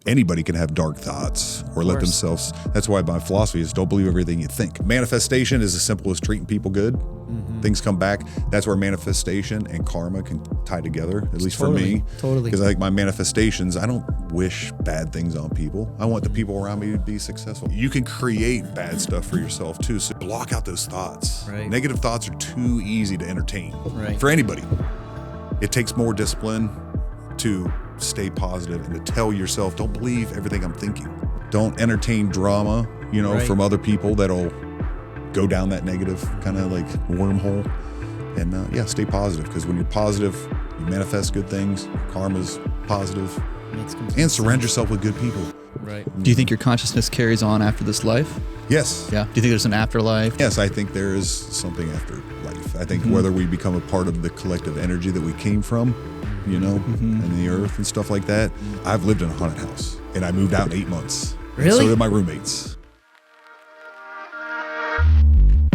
anybody can have dark thoughts or let themselves. That's why my philosophy is don't believe everything you think. Manifestation is as simple as treating people good. Mm-hmm. Things come back. That's where manifestation and karma can tie together, at least for me. Totally. Because I think my manifestations, I don't wish bad things on people. I want the people around me to be successful. You can create bad stuff for yourself too. So block out those thoughts. Right. Negative thoughts are too easy to entertain for anybody. It takes more discipline to stay positive and to tell yourself, don't believe everything I'm thinking. Don't entertain drama, from other people that'll go down that negative kind of like wormhole. And stay positive, because when you're positive, you manifest good things. Karma's positive. And surround yourself with good people. Right. Do you think your consciousness carries on after this life? Yes. Yeah. Do you think there's an afterlife? Yes, I think there is something after life. I think whether we become a part of the collective energy that we came from, and the earth and stuff like that. I've lived in a haunted house, and I moved out in 8 months. Really? And so did my roommates.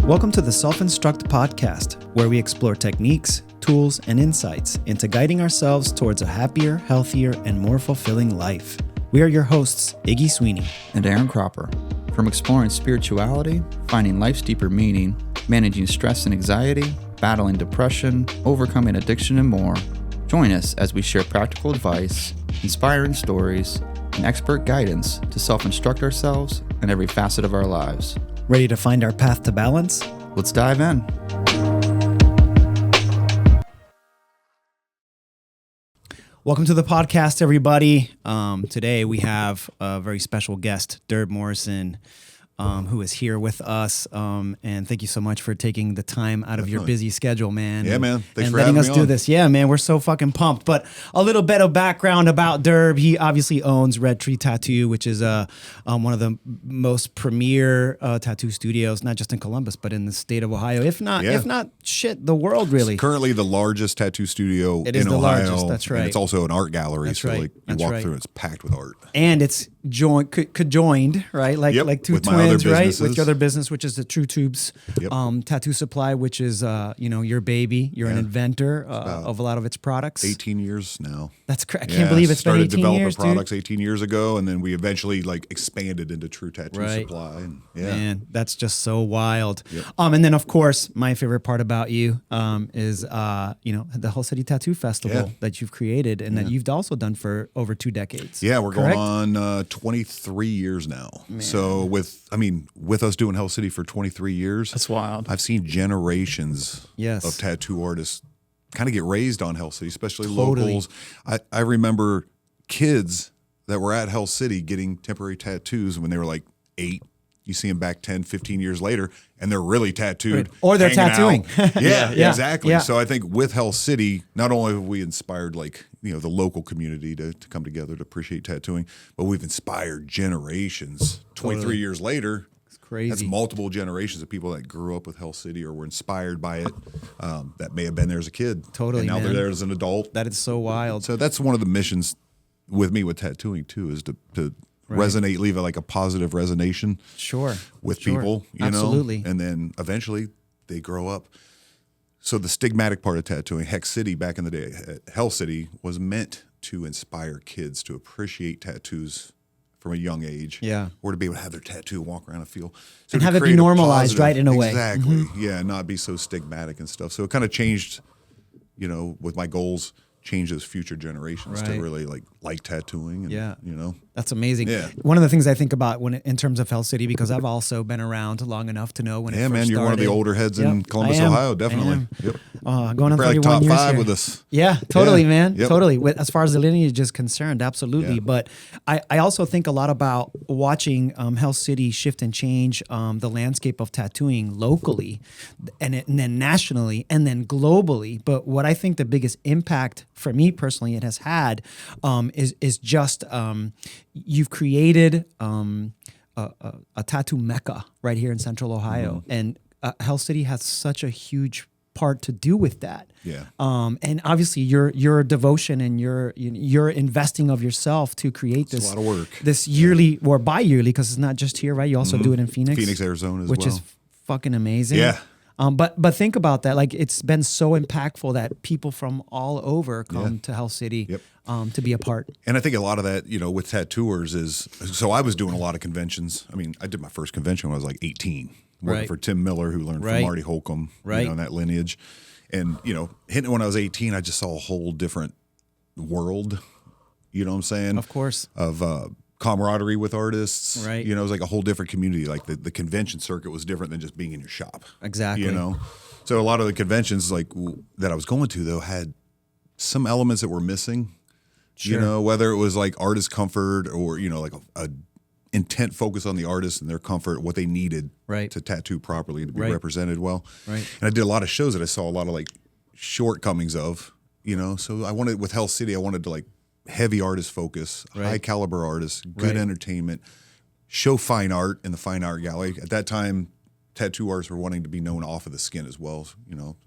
Welcome to the Self-Instruct Podcast, where we explore techniques, tools, and insights into guiding ourselves towards a happier, healthier, and more fulfilling life. We are your hosts, Iggy Sweeney and Aaron Cropper. From exploring spirituality, finding life's deeper meaning, managing stress and anxiety, battling depression, overcoming addiction, and more. Join us as we share practical advice, inspiring stories, and expert guidance to self-instruct ourselves in every facet of our lives. Ready to find our path to balance? Let's dive in. Welcome to the podcast, everybody. Today we have a very special guest, Durb Morrison, who is here with us. And thank you so much for taking the time out of your busy schedule, man. Yeah, man. Thanks for letting having us me do this. Yeah, man. We're so fucking pumped. But a little bit of background about Durb. He obviously owns Red Tree Tattoo, which is one of the most premier tattoo studios, not just in Columbus, but in the state of Ohio. If not, the world really. It's currently the largest tattoo studio it is in the Ohio. Largest. That's right. And it's also an art gallery. That's so right. like you walk through, it's packed with art. And it's conjoined, right? Like two with twins, right? With your other business, which is the True Tubes Tattoo Supply, which is your baby. You're an inventor of a lot of its products. 18 years now. That's correct. I can't believe it's been 18 years, started developing products 18 years ago, and then we eventually expanded into True Tattoo Supply. And, Man, that's just so wild. Yep. And then of course, my favorite part about you is the Hull City Tattoo Festival that you've created and that you've also done for over 2 decades. Yeah, we're going on 23 years now. Man. So with us doing Hull City for 23 years, that's wild. I've seen generations of tattoo artists kind of get raised on Hull City, especially locals. I remember kids that were at Hull City getting temporary tattoos when they were like 8. You see them back 10, 15 years later, and they're really tattooed. Right. Or they're tattooing. Yeah, exactly. Yeah. So I think with Hull City, not only have we inspired the local community to come together to appreciate tattooing, but we've inspired generations. 23 years later, it's crazy. That's multiple generations of people that grew up with Hull City or were inspired by it that may have been there as a kid. Totally, and now man. they're there as an adult. That is so wild. So that's one of the missions with me with tattooing too, is to resonate, leave a positive resonation with people, Absolutely. And then eventually they grow up. So the stigmatic part of tattooing, Hex City back in the day, Hell City, was meant to inspire kids to appreciate tattoos from a young age. Yeah. Or to be able to have their tattoo and walk around and feel. So and have it be normalized, right, in a way. Exactly. Mm-hmm. Yeah, not be so stigmatic and stuff. So it kind of changed, with my goals, change those future generations to really like tattooing. And, That's amazing. Yeah. One of the things I think about in terms of Hell City, because I've also been around long enough to know when it first started. You're one of the older heads in Columbus, Ohio, definitely. Yep. Going on 31 top years 5 here. with us. Yeah, totally, man. Yep. Totally. As far as the lineage is concerned, absolutely. Yeah. But I also think a lot about watching Hell City shift and change the landscape of tattooing locally and then nationally and then globally. But what I think the biggest impact for me personally it has had is just you've created a tattoo mecca right here in Central Ohio, and Hell City has such a huge part to do with that. Yeah. And obviously your devotion and your investing of yourself to create this, a lot of work. This yearly or bi-yearly, because it's not just here, right? You also do it in Phoenix, Arizona as well. Which is fucking amazing. Yeah. But think about that. Like, it's been so impactful that people from all over come to Hell City to be a part. And I think a lot of that, with tattooers is, so I was doing a lot of conventions. I mean, I did my first convention when I was like 18, working for Tim Miller, who learned from Marty Holcomb, in that lineage. And, hitting it when I was 18, I just saw a whole different world, you know what I'm saying? Of course. Of camaraderie with artists. Right. It was like a whole different community. Like the convention circuit was different than just being in your shop. Exactly. So a lot of the conventions that I was going to, though, had some elements that were missing. Sure. Whether it was like artist comfort or, like a intent focus on the artist and their comfort, what they needed to tattoo properly, to be represented well. Right. And I did a lot of shows that I saw a lot of like shortcomings of, so I wanted, with Hell City, I wanted to like heavy artist focus, high caliber artists, good entertainment, show fine art in the fine art gallery. At that time, tattoo artists were wanting to be known off of the skin as well,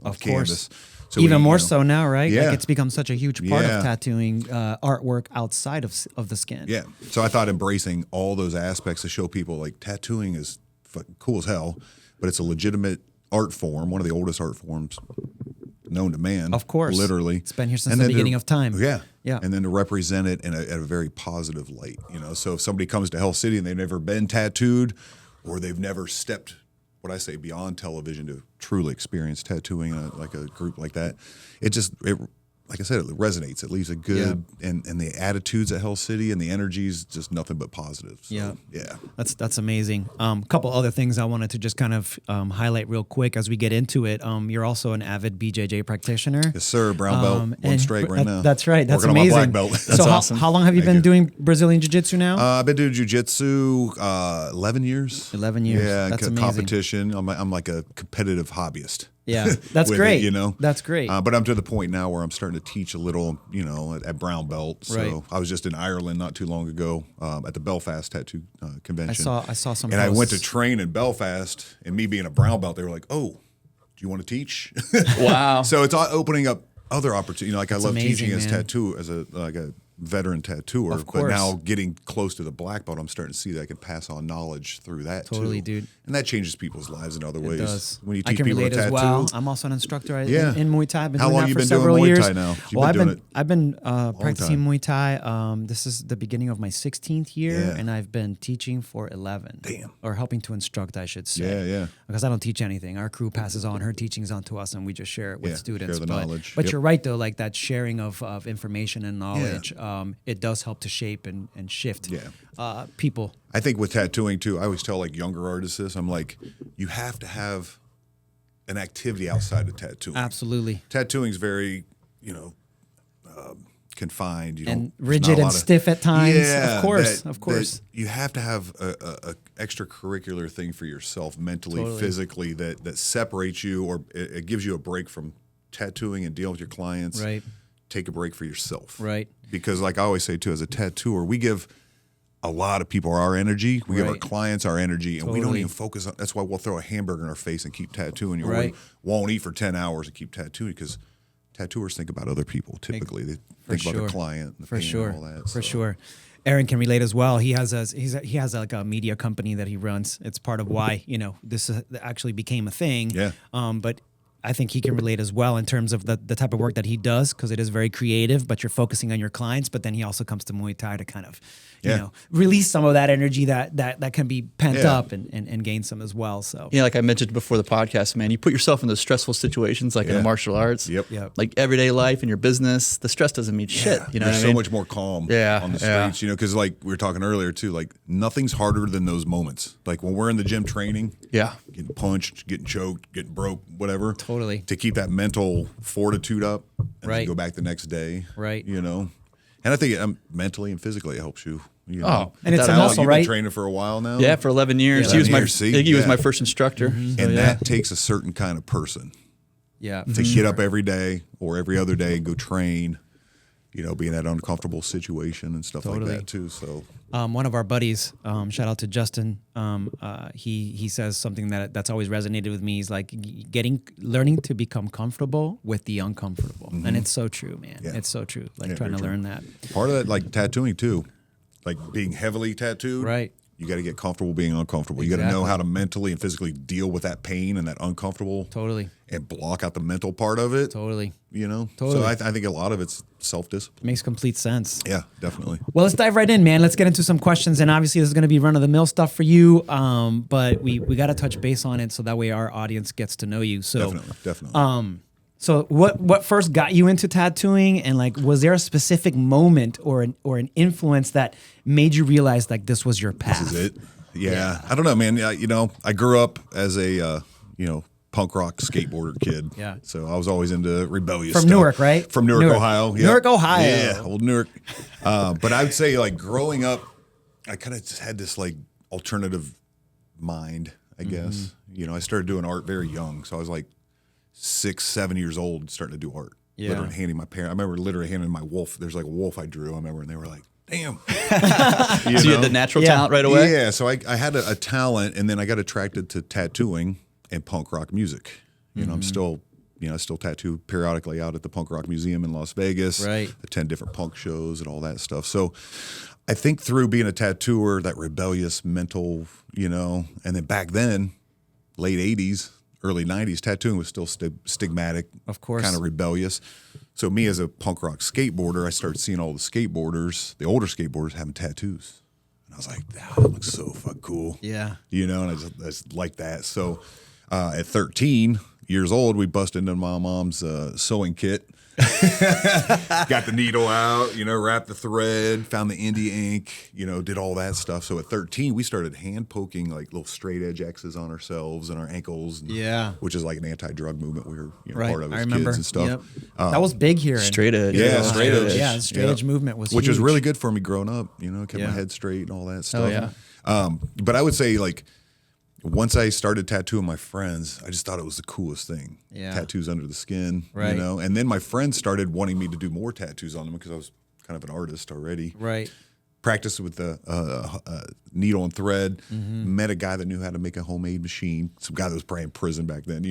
of canvas. Course. So even more so now, right? Yeah. Like, it's become such a huge part of tattooing artwork outside of the skin. Yeah. So I thought embracing all those aspects to show people like tattooing is cool as hell, but it's a legitimate art form, one of the oldest art forms known to man. Of course. Literally. It's been here since the beginning of time. Yeah. Yeah. And then to represent it in a very positive light, So if somebody comes to Hell City and they've never been tattooed or they've never stepped, what I say, beyond television to truly experience tattooing like a group like that, it like I said, it resonates. It leaves a good, and the attitudes at Hell City and the energies, just nothing but positive. So, yeah. That's amazing. Couple other things I wanted to just kind of highlight real quick as we get into it. You're also an avid BJJ practitioner. Yes, sir. Brown belt, one straight right now. That's right. That's working amazing. On my black belt. That's awesome. How long have you been doing Brazilian Jiu-Jitsu now? I've been doing Jiu-Jitsu 11 years. 11 years. Yeah, that's amazing. Competition. I'm like a competitive hobbyist. Yeah, that's great. It, That's great. But I'm to the point now where I'm starting to teach a little, at brown belt. So I was just in Ireland not too long ago at the Belfast Tattoo Convention. I saw some. And I went to train in Belfast, and me being a brown belt, they were like, "Oh, do you want to teach?" Wow. So it's opening up other opportunities. Like, I love teaching as a veteran tattooer, but now getting close to the black belt, I'm starting to see that I can pass on knowledge through that totally, too. dude. And that changes people's lives in other ways. It does. When you I teach can people relate a tattoo, as well. I'm also an instructor in Muay Thai. I've been How doing long that you for been several doing Muay years. Thai now? I've been practicing Muay Thai. This is the beginning of my 16th year, and I've been teaching for 11. Damn. Or helping to instruct, I should say. Yeah. Because I don't teach anything. Our crew passes on her teachings onto us, and we just share it with students. Share the knowledge. But you're right, though. Like, that sharing of information and knowledge, it does help to shape and shift people. I think with tattooing too, I always tell like younger artists this, I'm like, you have to have an activity outside of tattooing. Absolutely. Tattooing's very, confined. And rigid and stiff at times. Yeah, of course. You have to have a extracurricular thing for yourself, mentally, physically, that separates you, or it gives you a break from tattooing and dealing with your clients. Right. Take a break for yourself. Right. Because like I always say too, as a tattooer, we give a lot of people our energy. We give our clients our energy, and we don't even focus on. That's why we'll throw a hamburger in our face and keep tattooing. We won't eat for 10 hours and keep tattooing, because tattooers think about other people. Typically, they think about the client, and the pain and all that. For sure. Aaron can relate as well. He has like a media company that he runs. It's part of why this actually became a thing. Yeah. But I think he can relate as well in terms of the type of work that he does, because it is very creative, but you're focusing on your clients. But then he also comes to Muay Thai to kind of, release some of that energy that can be pent up and gain some as well. So like I mentioned before the podcast, man, you put yourself in those stressful situations like in the martial arts. Yep. Like everyday life and your business, the stress doesn't mean shit. You know, there's so much more calm on the streets. Because like we were talking earlier too, like nothing's harder than those moments. Like when we're in the gym training, getting punched, getting choked, getting broke, whatever. Totally. To keep that mental fortitude up and then go back the next day. Right. And I think mentally and physically it helps you. Oh, and it's a muscle, You've right? been training for a while now. Yeah, for 11 years. He was my first instructor. Mm-hmm. And that takes a certain kind of person. Yeah. To get up every day or every other day and go train, be in that uncomfortable situation and stuff like that too. So one of our buddies, shout out to Justin, he says something that's always resonated with me. He's like learning to become comfortable with the uncomfortable. Mm-hmm. And it's so true, man. Yeah. It's so true. Like trying to learn that. Part of that, like tattooing too, like being heavily tattooed. Right. You got to get comfortable being uncomfortable. You got to know how to mentally and physically deal with that pain and that uncomfortable. Totally. And block out the mental part of it. Totally. You know? Totally. So I think a lot of it's self-discipline. Makes complete sense. Yeah, definitely. Well, let's dive right in, man. Let's get into some questions. And obviously, this is going to be run-of-the-mill stuff for you, but we got to touch base on it so that way our audience gets to know you. So Definitely. So what first got you into tattooing, and like, was there a specific moment or an influence that made you realize like this was your path? This is it. Yeah. I don't know, man. You know, I grew up as a punk rock skateboarder kid. Yeah. So I was always into rebellious From stuff. Newark, right? From Newark, Ohio. Yep. Newark, Ohio. Yeah, old Newark. But I would say like growing up, I kind of just had this like alternative mind, I guess. You know, I started doing art very young. So I was like 6, 7 years old starting to do art. Yeah. Literally handing my parents. I remember literally handing my wolf. There's like a wolf I drew. I remember, and they were like, "Damn." So you had the natural talent right away? Yeah. So I had a talent, and then I got attracted to tattooing and punk rock music. You know, I'm still, I still tattoo periodically out at the Punk Rock Museum in Las Vegas. Right. Attend different punk shows and all that stuff. So I think through being a tattooer, that rebellious mental, and then back then, late 80s, early 90s, tattooing was still stigmatic, Of course. kind of rebellious. So me as a punk rock skateboarder, I started seeing all the skateboarders, the older skateboarders, having tattoos. And I was like, that looks so fucking cool. Yeah. And I just like that. So at 13 years old, we busted into my mom's sewing kit. Got the needle out, wrapped the thread, found the indie ink, did all that stuff. So at 13, we started hand poking like little straight edge X's on ourselves and our ankles. And, which is like an anti-drug movement we were part of as kids and stuff. Yep. That was big here. Straight edge. Yeah, straight edge. Yeah, straight edge movement was which huge. was really good for me growing up. Kept my head straight and all that stuff. Oh, yeah. But I would say like once I started tattooing my friends, I just thought it was the coolest thing. Yeah. Tattoos under the skin, Right. And then my friends started wanting me to do more tattoos on them because I was kind of an artist already. Right. Practiced with the needle and thread. Met a guy that knew how to make a homemade machine. Some guy that was probably in prison back then,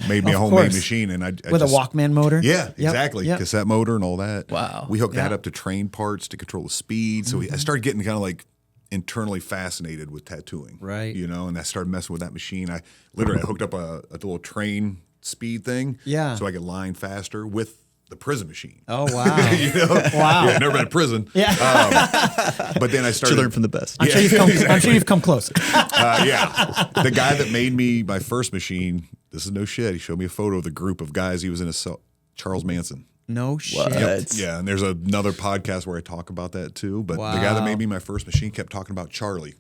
made me a homemade machine. And I with a Walkman motor? Yeah, exactly. Yep. Cassette motor and all that. Wow. We hooked that up to train parts to control the speed. So I started getting kind of like internally fascinated with tattooing. Right. And I started messing with that machine. I literally hooked up a little train speed thing. Yeah. So I could line faster with the prison machine. Oh, wow. Wow. Yeah, never been to prison. Yeah. But then I started. To learn from the best. I'm sure you've come close. Yeah. The guy that made me my first machine, this is no shit. He showed me a photo of the group of guys he was in a cell. Charles Manson. No shit. What? Yeah, and there's another podcast where I talk about that too. But the guy that made me my first machine kept talking about Charlie.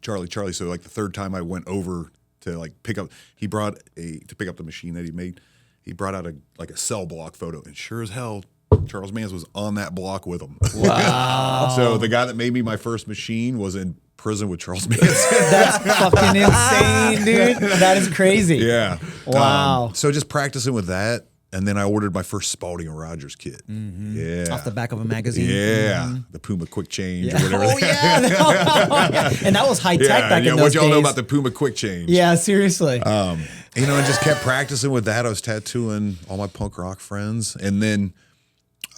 So like the third time I went over to like pick up, to pick up the machine that he made, he brought out a cell block photo, and sure as hell, Charles Manson was on that block with him. Wow. So the guy that made me my first machine was in prison with Charles Manson. That's fucking insane, dude. That is crazy. Yeah. Wow. So just practicing with that. And then I ordered my first Spalding and Rogers kit. Yeah. Off the back of a magazine. Yeah. The Puma Quick Change or whatever. Oh, yeah. And that was high tech back in those what y'all days. know about the Puma Quick Change? Yeah, seriously. I just kept practicing with that. I was tattooing all my punk rock friends. And then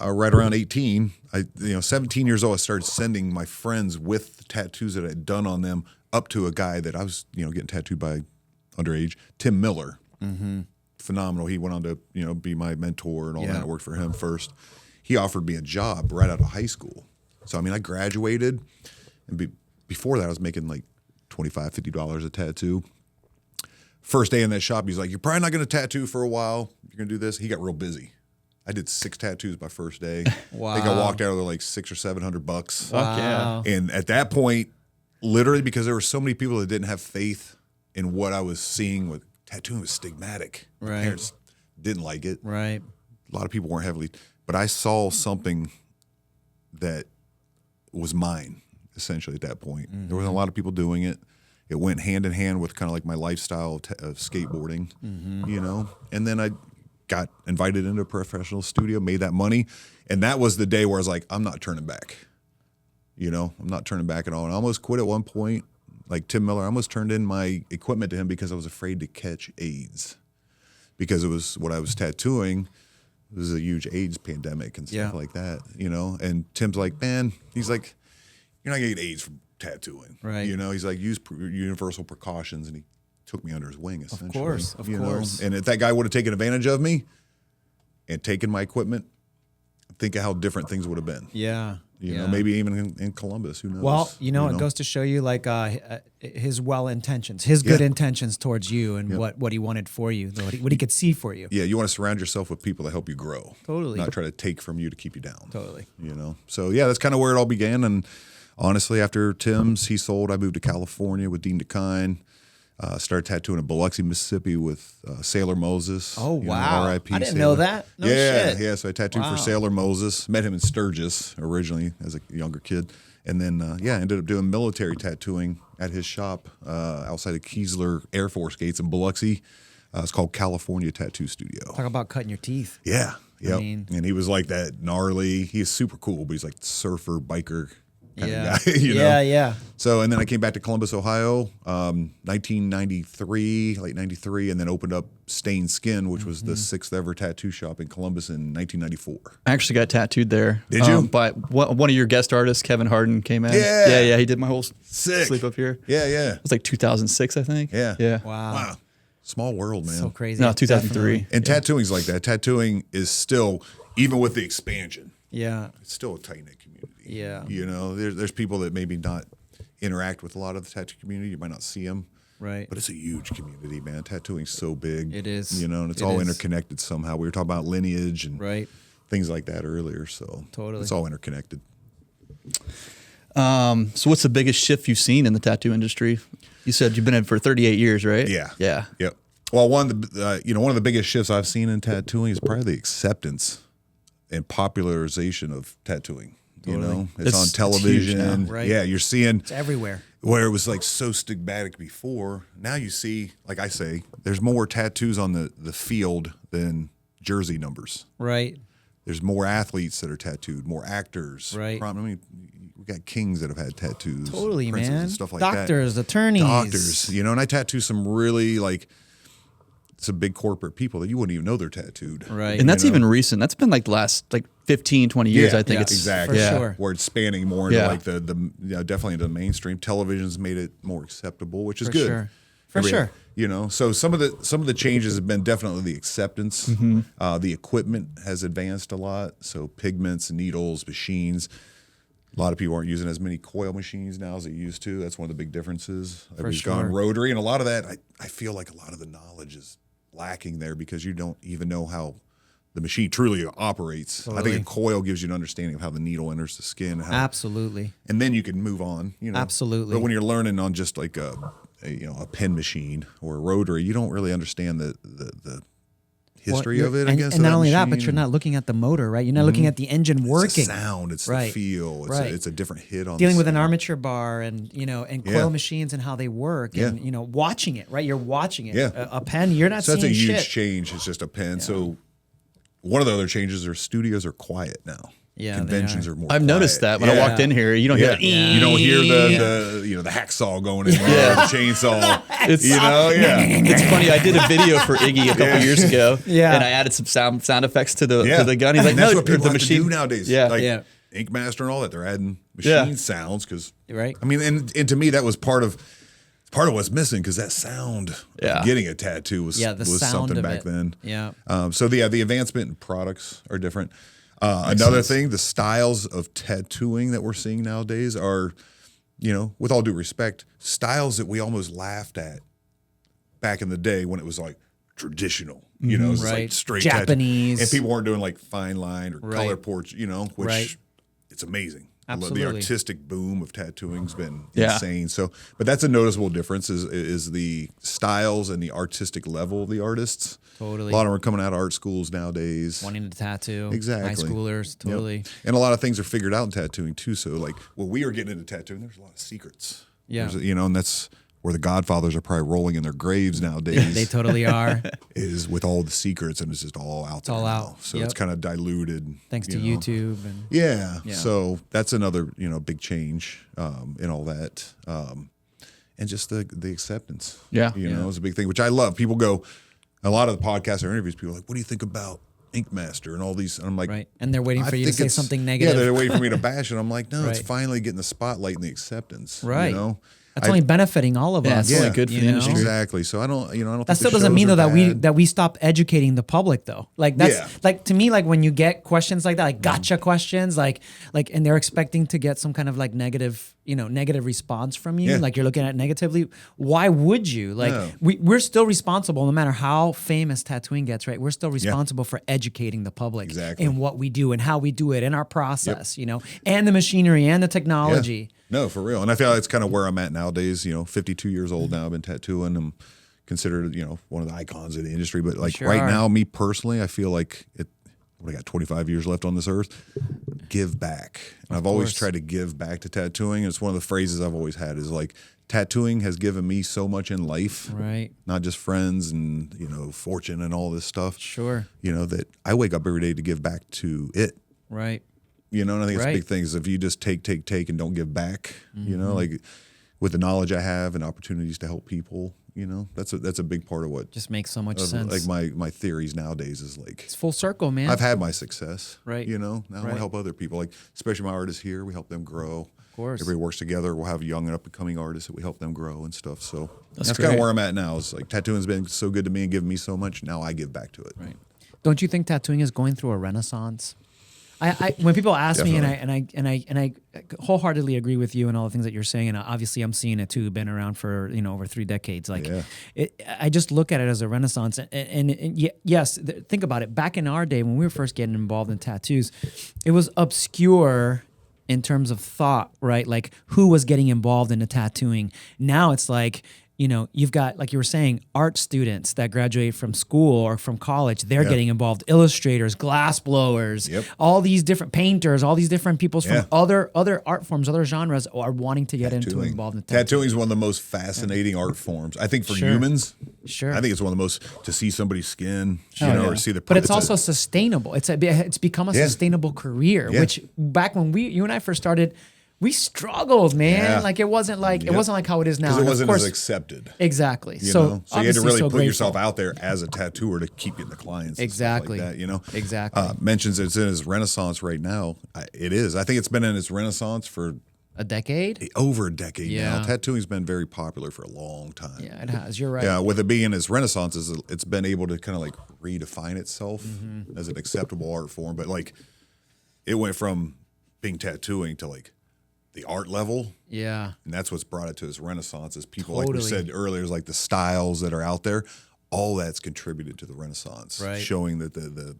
right around 18, 17 years old, I started sending my friends with the tattoos that I had done on them up to a guy that I was, getting tattooed by underage, Tim Miller. Phenomenal. He went on to, be my mentor and all that. I worked for him first. He offered me a job right out of high school. So, I graduated, and before that, I was making like $25, $50 a tattoo. First day in that shop, he's like, "You're probably not going to tattoo for a while. You're going to do this." He got real busy. I did 6 tattoos my first day. Wow. I think I walked out with like $600 or $700. Fuck yeah. And at that point, literally, because there were so many people that didn't have faith in what I was seeing with tattooing was stigmatic. My Right. parents didn't like it. Right. A lot of people weren't heavily, but I saw something that was mine, essentially, at that point. There wasn't a lot of people doing it. It went hand in hand with kind of like my lifestyle of skateboarding, And then I got invited into a professional studio, made that money. And that was the day where I was like, I'm not turning back. I'm not turning back at all. And I almost quit at one point. Like Tim Miller, I almost turned in my equipment to him because I was afraid to catch AIDS. Because it was what I was tattooing. It was a huge AIDS pandemic and stuff like that, And Tim's like, man, he's like, you're not going to get AIDS from tattooing. Right. You know, he's like, use universal precautions, and he took me under his wing, essentially. Of course. And if that guy would have taken advantage of me and taken my equipment, think of how different things would have been. Yeah. You know, maybe even in Columbus, who knows? Well, it goes to show you like his intentions, his good intentions towards you, and what he wanted for you, what he could see for you. Yeah, you want to surround yourself with people that help you grow. Totally. Not try to take from you to keep you down. Totally. You know? So, yeah, that's kind of where it all began. And honestly, after Tim's, he sold, I moved to California with Dean DeKine. Started tattooing in Biloxi, Mississippi with Sailor Moses. Oh, wow. R.I.P. I didn't Sailor. know that. No shit. Yeah. So I tattooed for Sailor Moses. Met him in Sturgis originally as a younger kid. And then, ended up doing military tattooing at his shop outside of Keesler Air Force Gates in Biloxi. It's called California Tattoo Studio. Talk about cutting your teeth. Yeah. Yep. I mean, and he was like that gnarly. He's super cool, but he's like surfer, biker kind of guy. Yeah. So, and then I came back to Columbus, Ohio, 1993, late 93, and then opened up Stained Skin, which was the 6th ever tattoo shop in Columbus in 1994. I actually got tattooed there. Did you? By one of your guest artists, Kevin Harden, came in. Yeah. He did my whole Sick. sleep up here. Yeah. It was like 2006, I think. Yeah. Wow. Small world, man. So crazy. No, 2003. Definitely. And tattooing's like that. Tattooing is still, even with the expansion, Yeah. it's still a tight-knit community. Yeah. You know, there's people that maybe not interact with a lot of the tattoo community. You might not see them. Right. But it's a huge community, man. Tattooing's so big. It is. You know, and it's It all is. interconnected somehow. We were talking about lineage and things like that earlier. So Totally. it's all interconnected. So what's the biggest shift you've seen in the tattoo industry? You said you've been in for 38 years, right? Yeah. Yeah. Yep. Well, one of the biggest shifts I've seen in tattooing is probably the acceptance and popularization of tattooing. You know, it's on television. It's huge now, right? Yeah, you're seeing It's everywhere. where it was like so stigmatic before. Now you see, like I say, there's more tattoos on the field than jersey numbers. Right. There's more athletes that are tattooed, more actors. Right. I mean, we got kings that have had tattoos. Totally, princes man. and stuff like Doctors, that. attorneys. Doctors, you know, and I tattoo some really some big corporate people that you wouldn't even know they're tattooed. Right. And that's even recent. That's been like the last 15, 20 years, I think. Yeah, It's exactly. For sure. Where it's spanning more into like the definitely into the mainstream. Television's made it more acceptable, which is For good. sure. For sure. You know, so some of the changes have been definitely the acceptance. The equipment has advanced a lot. So pigments, needles, machines. A lot of people aren't using as many coil machines now as they used to. That's one of the big differences. We've gone rotary, and a lot of that, I feel like a lot of the knowledge is lacking there because you don't even know how the machine truly operates. Totally. I think a coil gives you an understanding of how the needle enters the skin. Absolutely. And then you can move on. You know, Absolutely. But when you're learning on just like a pen machine or a rotary, you don't really understand the history of it. I guess. And not only that, but you're not looking at the motor, right? You're not looking at the engine working. It's the sound. It's the feel. It's a different hit on dealing with an sound. armature bar and coil machines and how they work and watching it, right? You're watching it. Yeah. A pen, you're not So seeing that's a huge shit. change. It's just a pen. So one of the other changes are studios are quiet now. Yeah, Conventions are more I've quiet. noticed that when I walked in here. You don't hear that. You don't hear the hacksaw going in there, the chainsaw. It's It's funny. I did a video for Iggy a couple years ago, Yeah. and I added some sound effects to the gun. He's like, that's no, what people the have machine to do nowadays. Yeah, like Ink Master and all that. They're adding machine sounds because Right. I mean, and to me that was part of what's missing because that sound of getting a tattoo was the sound something of back it. then. Yeah. So the advancement in products are different. Another thing, the styles of tattooing that we're seeing nowadays are, with all due respect, styles that we almost laughed at back in the day when it was like traditional, it was like straight Japanese. tattoo. And people weren't doing like fine line or color porch, which it's amazing. Absolutely. The artistic boom of tattooing's been Yeah. insane. So, but that's a noticeable difference is the styles and the artistic level of the artists. Totally. A lot of them are coming out of art schools nowadays. Wanting to tattoo. Exactly. High schoolers. Totally. Yep. And a lot of things are figured out in tattooing too. So like when we were getting into tattooing, there's a lot of secrets. Yeah. And that's where the Godfathers are probably rolling in their graves nowadays. They totally are. is with all the secrets, and it's just all out there. all now. out. So Yep. it's kind of diluted. Thanks to YouTube. And Yeah. So that's another, big change in all that. And just the acceptance. Yeah. Is a big thing, which I love. People go, a lot of the podcasts or interviews, people are like, what do you think about Ink Master and all these. And I'm like, right. And they're waiting for you to say something Yeah, negative. they're waiting for me to bash it. I'm like, no, Right. it's finally getting the spotlight and the acceptance. Right. You know? That's only benefiting all of us. It's only good for the industry. Exactly. So I don't That think still the doesn't mean shows though are that bad. we stop educating the public though. Like that's Yeah. like to me, like when you get questions like that, like gotcha questions, like and they're expecting to get some kind of like negative response from you, Yeah. like you're looking at it negatively. Why would you? Like No. we're still responsible, no matter how famous tattooing gets, right? We're still responsible for educating the public Exactly. in what we do and how we do it in our process, and the machinery and the technology. No, for real. And I feel like it's kind of where I'm at nowadays. 52 years old now. I've been tattooing. I'm considered, one of the icons of the industry. But like Sure right are. now, me personally, I feel like I got 25 years left on this earth. Give back. And I've always course. tried to give back to tattooing. It's one of the phrases I've always had is like, tattooing has given me so much in life. Right. Not just friends and, fortune and all this stuff. Sure. That I wake up every day to give back to it. Right. And I think it's a Right. big thing is if you just take and don't give back, like with the knowledge I have and opportunities to help people, that's a big part of what Just makes so much sense. like my theories nowadays is like It's full circle, man. I've had my success, Right. Now I want Right. to help other people, like especially my artists here. We help them grow. Of course. Everybody works together. We'll have young and up and coming artists that we help them grow and stuff. So that's kind great. of where I'm at now. Is like tattooing's been so good to me and given me so much. Now I give back to it. Right. Don't you think tattooing is going through a renaissance? I when people ask me, and I wholeheartedly agree with you and all the things that you're saying, and obviously I'm seeing it too. Been around for over 3 decades. Like, Yeah. I just look at it as a renaissance. Yes, think about it. Back in our day, when we were first getting involved in tattoos, it was obscure in terms of thought, right? Like who was getting involved in the tattooing. Now it's like, you've got, like you were saying, art students that graduate from school or from college, they're getting involved. Illustrators, glass blowers, all these different painters, all these different people from other art forms, other genres are wanting to get involved in tattooing. Tattooing is one of the most fascinating art forms. I think for humans, Sure. I think it's one of the most to see somebody's skin, or see the. But it's also sustainable. It's become a sustainable career, Yeah. which back when you and I first started, we struggled, man. Yeah. Like it wasn't like how it is now. because it And of wasn't course- as accepted. Exactly. So you had to obviously really so put grateful. yourself out there as a tattooer to keep getting the clients. And Exactly. stuff like that, Exactly. Mentions it's in its renaissance right now. It is. I think it's been in its renaissance for A decade? over a decade Yeah. now. Tattooing's been very popular for a long time. Yeah, it has. You're right. Yeah, with it being its renaissance, it's been able to kind of like redefine itself Mm-hmm. as an acceptable art form. But like, it went from being tattooing to like the art level, Yeah. and that's what's brought it to its renaissance. Is people like we Totally. said earlier, is like the styles that are out there. All that's contributed to the renaissance, Right. showing that the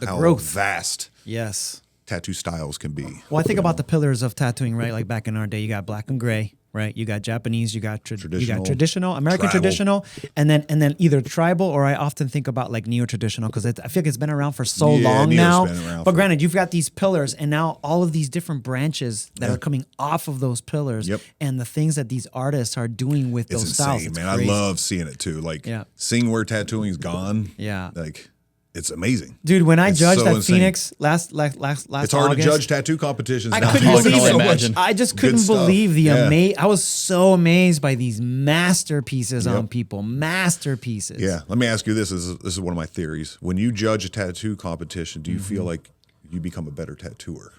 how growth. vast Yes. tattoo styles can be. Well, I think about the pillars of tattooing, right? Like back in our day, you got black and gray, right? You got Japanese, you got traditional, American tribal. traditional, and then either tribal, or I often think about like neo-traditional because I feel like it's been around for so Yeah, long neo's now. been around But for- granted, you've got these pillars, and now all of these different branches that are coming off of those pillars, Yep. and the things that these artists are doing with It's those insane, styles. It's man. crazy. I love seeing it too. Like Yeah. seeing where tattooing's gone. Yeah. Like it's amazing. Dude, when I It's judged so at insane. Phoenix last It's hard August, to judge tattoo competitions. I now. couldn't I can believe only so much. imagine. I just Good couldn't stuff. believe the Yeah. I was so amazed by these masterpieces on people. Masterpieces. Yeah. Let me ask you this. This is one of my theories. When you judge a tattoo competition, do you feel like you become a better tattooer?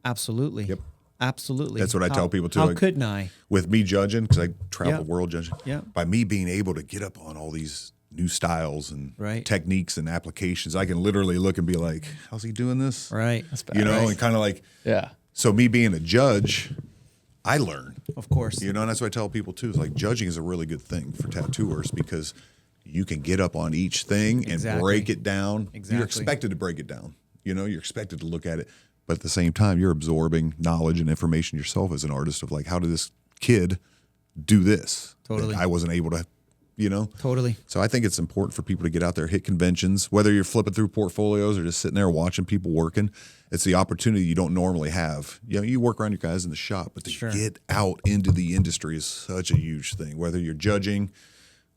Absolutely. Yep. Absolutely. That's what I tell people, too. How Like, couldn't I? With me judging, because I travel Yeah. the world judging, Yeah. by me being able to get up on all these new styles and Right. techniques and applications, I can literally look and be like, how's he doing this? Right. And kind of like, Yeah. so me being a judge, I learn. Of course. And that's what I tell people too. Is like judging is a really good thing for tattooers because you can get up on each thing and Exactly. break it down. Exactly. You're expected to break it down. You're expected to look at it, but at the same time, you're absorbing knowledge and information yourself as an artist of like, how did this kid do this? Totally. That I wasn't able to. Totally. So I think it's important for people to get out there, hit conventions, whether you're flipping through portfolios or just sitting there watching people working. It's the opportunity you don't normally have. You work around your guys in the shop, but to Sure. get out into the industry is such a huge thing, whether you're judging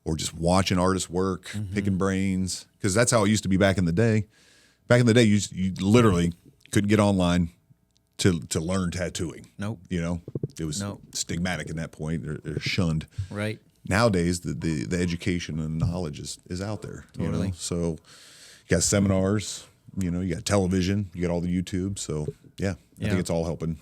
or just watching artists work, Mm-hmm. picking brains, because that's how it used to be back in the day. Back in the day, you literally couldn't get online to learn tattooing. Nope. It was Nope. stigmatic at that point or shunned. Right. Nowadays the education and knowledge is out there. Totally. So got seminars, you got television, you got all the YouTube. So I think it's all helping.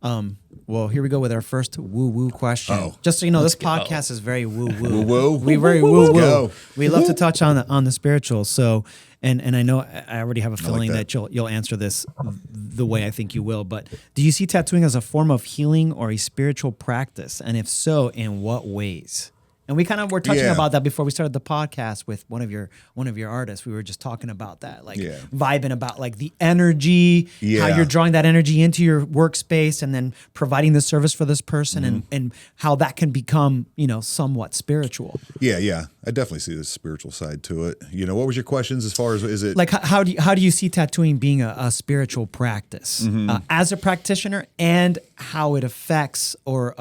Well, here we go with our first woo-woo question. Oh. Just so you know, this podcast is very woo-woo. Woo-woo? We very woo-woo. Go. We love to touch on the spiritual. So, and I know I already have a feeling that you'll answer this the way I think you will. But do you see tattooing as a form of healing or a spiritual practice? And if so, in what ways? And we kind of were touching about that before we started the podcast with one of your artists. We were just talking about that, like vibing about like the energy, how you're drawing that energy into your workspace, and then providing the service for this person, and how that can become somewhat spiritual. Yeah, I definitely see the spiritual side to it. What was your questions as far as is it like how do you see tattooing being a spiritual practice as a practitioner, and how it affects or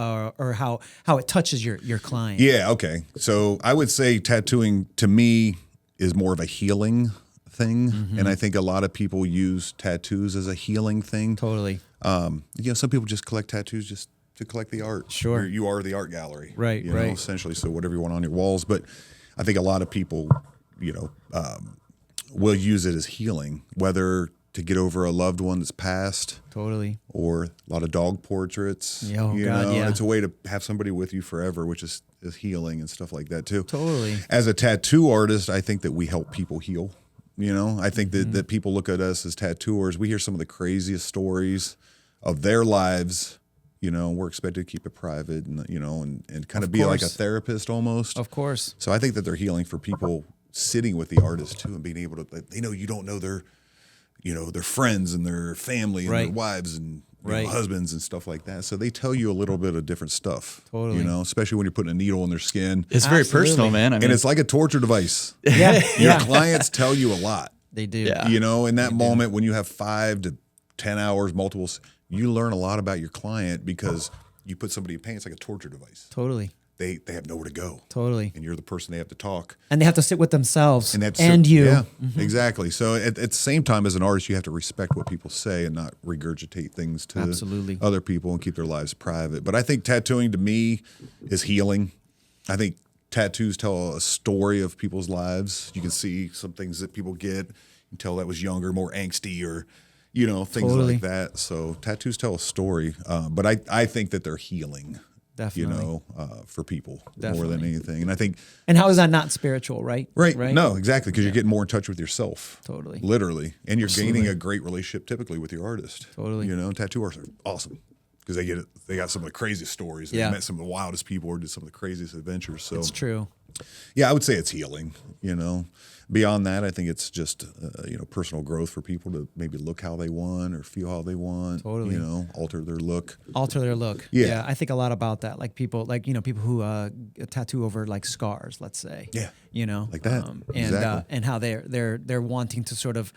how it touches your client? Yeah. Okay. So I would say tattooing to me is more of a healing thing. And I think a lot of people use tattoos as a healing thing. Totally. Some people just collect tattoos just to collect the art. Sure. You are the art gallery. Right. Essentially. So whatever you want on your walls. But I think a lot of people, will use it as healing, whether to get over a loved one that's passed. Totally. Or a lot of dog portraits. It's a way to have somebody with you forever, which is healing and stuff like that too. Totally. As a tattoo artist, I think that we help people heal. I think that people look at us as tattooers. We hear some of the craziest stories of their lives. We're expected to keep it private and kind of be like a therapist almost. Of course. So I think that they're healing for people sitting with the artist too, and being able to, you don't know their friends and their family and their wives and husbands and stuff like that. So they tell you a little bit of different stuff. Totally. Especially when you're putting a needle in their skin. It's very personal, man. And it's like a torture device. Your clients tell you a lot. They do. Yeah. In that moment when you have 5 to 10 hours, you learn a lot about your client because you put somebody in pain. It's like a torture device. Totally. They have nowhere to go. Totally. And you're the person they have to talk. And they have to sit with themselves and you. Yeah, exactly. So at the same time, as an artist, you have to respect what people say and not regurgitate things to other people and keep their lives private. But I think tattooing to me is healing. I think tattoos tell a story of people's lives. You can see some things that people get. You can tell that was younger, more angsty, or things like that. So tattoos tell a story. But I think that they're healing. Definitely. For people more than anything. And I think. And how is that not spiritual, right? Right. No, exactly. Because you're getting more in touch with yourself. Totally. Literally. And you're gaining a great relationship typically with your artist. Totally. Tattoo artists are awesome because they got some of the craziest stories. They met some of the wildest people or did some of the craziest adventures. So it's true. Yeah, I would say it's healing, Beyond that, I think it's just, personal growth for people to maybe look how they want or feel how they want. Totally. Alter their look. Yeah. I think a lot about that. Like people, people who tattoo over like scars, let's say. Yeah. Like that. Exactly. And how they're wanting to sort of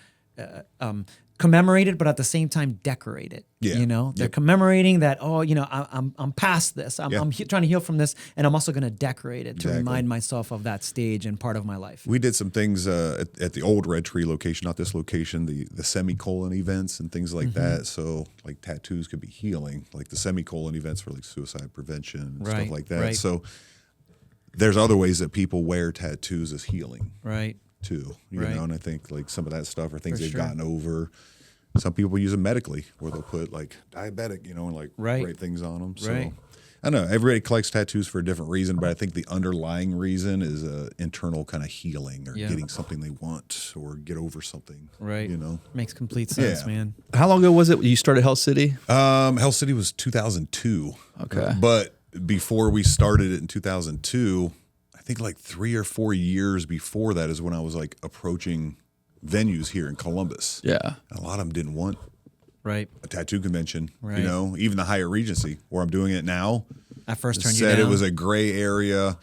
commemorate it, but at the same time decorate it. Yeah. They're commemorating that. Oh, I'm past this. I'm trying to heal from this, and I'm also going to decorate it to remind myself of that stage and part of my life. We did some things at the old Red Tree location, not this location, the semicolon events and things like that. So like tattoos could be healing, like the semicolon events for like suicide prevention and stuff like that. Right. So there's other ways that people wear tattoos as healing. Right. Too, and I think like some of that stuff are things they've gotten over. Some people use them medically, where they'll put like diabetic, and like write things on them. So I don't know. Everybody collects tattoos for a different reason, but I think the underlying reason is internal kind of healing or getting something they want or get over something. Right. Makes complete sense, man. How long ago was it you started Hell City? Hell City was 2002. Okay. But before we started it in 2002, I think like 3 or 4 years before that is when I was like approaching venues here in Columbus. Yeah. And a lot of them didn't want a tattoo convention. Even the Hyatt Regency where I'm doing it now. I first turned you down. Said it was a gray area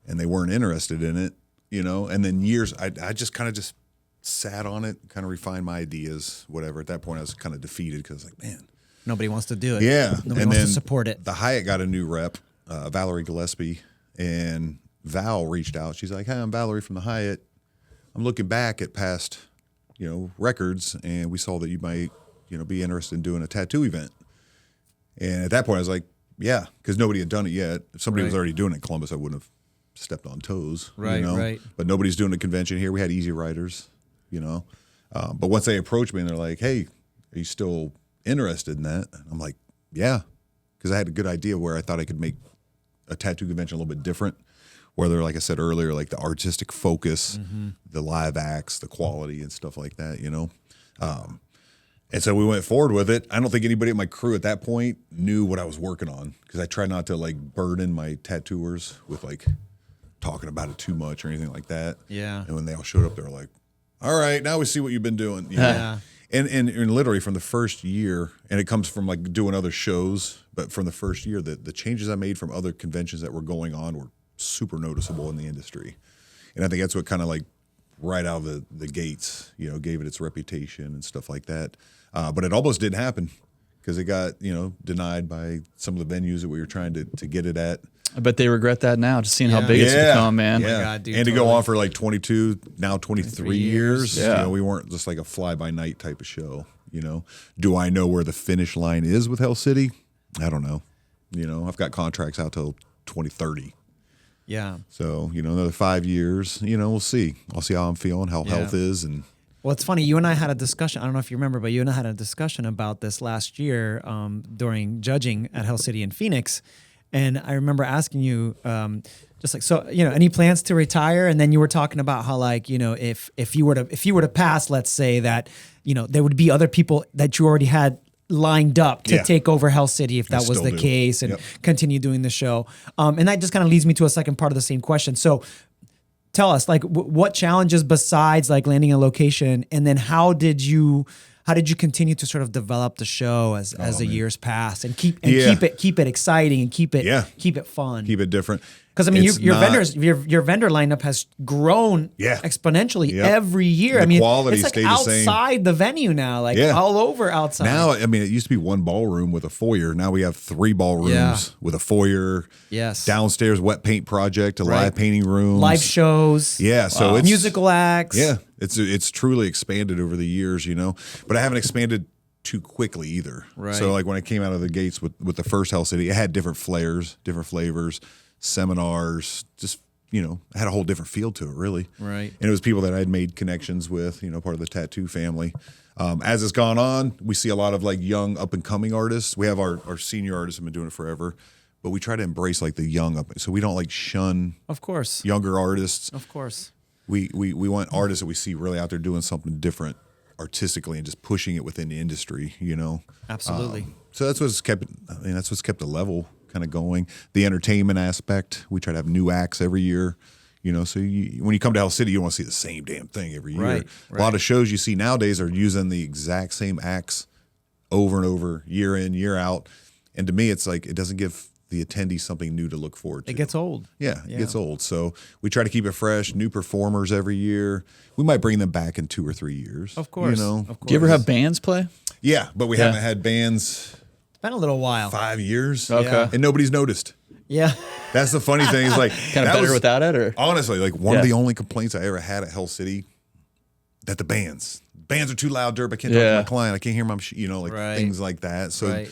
and they weren't interested in it, and then years, I just kind of just sat on it, kind of refined my ideas, whatever. At that point I was kind of defeated because I was like, man. Nobody wants to do it. Yeah. Nobody wants to support it. The Hyatt got a new rep, Valerie Gillespie, and Val reached out. She's like, "Hey, I'm Valerie from the Hyatt. I'm looking back at past, records, and we saw that you might, be interested in doing a tattoo event." And at that point, I was like, "Yeah," because nobody had done it yet. If somebody was already doing it in Columbus, I wouldn't have stepped on toes. Right. But nobody's doing a convention here. We had Easy Riders, But once they approached me and they're like, hey, are you still interested in that? I'm like, yeah, because I had a good idea where I thought I could make a tattoo convention a little bit different, whether, like I said earlier, like the artistic focus, the live acts, the quality and stuff like that, And so we went forward with it. I don't think anybody at my crew at that point knew what I was working on, because I tried not to like burden my tattooers with like talking about it too much or anything like that. Yeah. And when they all showed up, they were like, all right, now we see what you've been doing. Yeah. And literally from the first year, and it comes from like doing other shows, but from the first year, the changes I made from other conventions that were going on were super noticeable in the industry. And I think that's what kind of like right out of the gates, gave it its reputation and stuff like that. But it almost didn't happen because it got, denied by some of the venues that we were trying to get it at. I bet they regret that now, just seeing how big it's become, man. Yeah. God, dude, and to go on for like 22, now 23 years. Yeah. We weren't just like a fly-by-night type of show, Do I know where the finish line is with Hell City? I don't know. I've got contracts out till 2030. Yeah. So, another 5 years, we'll see. I'll see how I'm feeling, how health is. And well, it's funny. You and I had a discussion. I don't know if you remember, but you and I had a discussion about this last year during judging at Hell City in Phoenix. And I remember asking you, just like, so, any plans to retire? And then you were talking about how, like, if you were to pass, let's say that, there would be other people that you already had lined up to take over Hell City if that was the case, and continue doing the show. And that just kind of leads me to a second part of the same question. So tell us, like, what challenges besides like landing a location, and then how did you continue to sort of develop the show as the years passed and keep it exciting and keep it fun, keep it different? Because I mean, your vendor lineup has grown exponentially every year. The I mean, quality it's like stayed the same. outside the venue now, like all over outside. Now, I mean, it used to be one ballroom with a foyer. Now we have 3 ballrooms with a foyer. Yes. Downstairs wet paint project, a live painting room, live shows. Yeah. So it's musical acts. Yeah. It's truly expanded over the years, but I haven't expanded too quickly either. Right. So like when I came out of the gates with the first Hell City, it had different flares, different flavors, seminars, just, had a whole different feel to it, really. Right. And it was people that I had made connections with, part of the tattoo family. As it's gone on, we see a lot of like young up and coming artists. We have our senior artists have been doing it forever, but we try to embrace like the young up. So we don't like shun, of course, younger artists. Of course. We want artists that we see really out there doing something different artistically and just pushing it within the industry, Absolutely. So that's what's kept the level kind of going. The entertainment aspect, we try to have new acts every year, so when you come to Hell City, you don't want to see the same damn thing every year. Right. A lot of shows you see nowadays are using the exact same acts over and over, year in, year out. And to me, it's like, it doesn't give the attendee something new to look forward to. It gets old. Yeah, it gets old. So we try to keep it fresh, new performers every year. We might bring them back in 2 or 3 years. Of course. Of course. Do you ever have bands play? Yeah, but we haven't had bands. It's been a little while. 5 years. Okay. And nobody's noticed. Yeah. That's the funny thing is like Kind of better without it, or honestly, like one of the only complaints I ever had at Hell City, that the bands are too loud, Durb. I can't talk to my client. I can't hear my things like that. So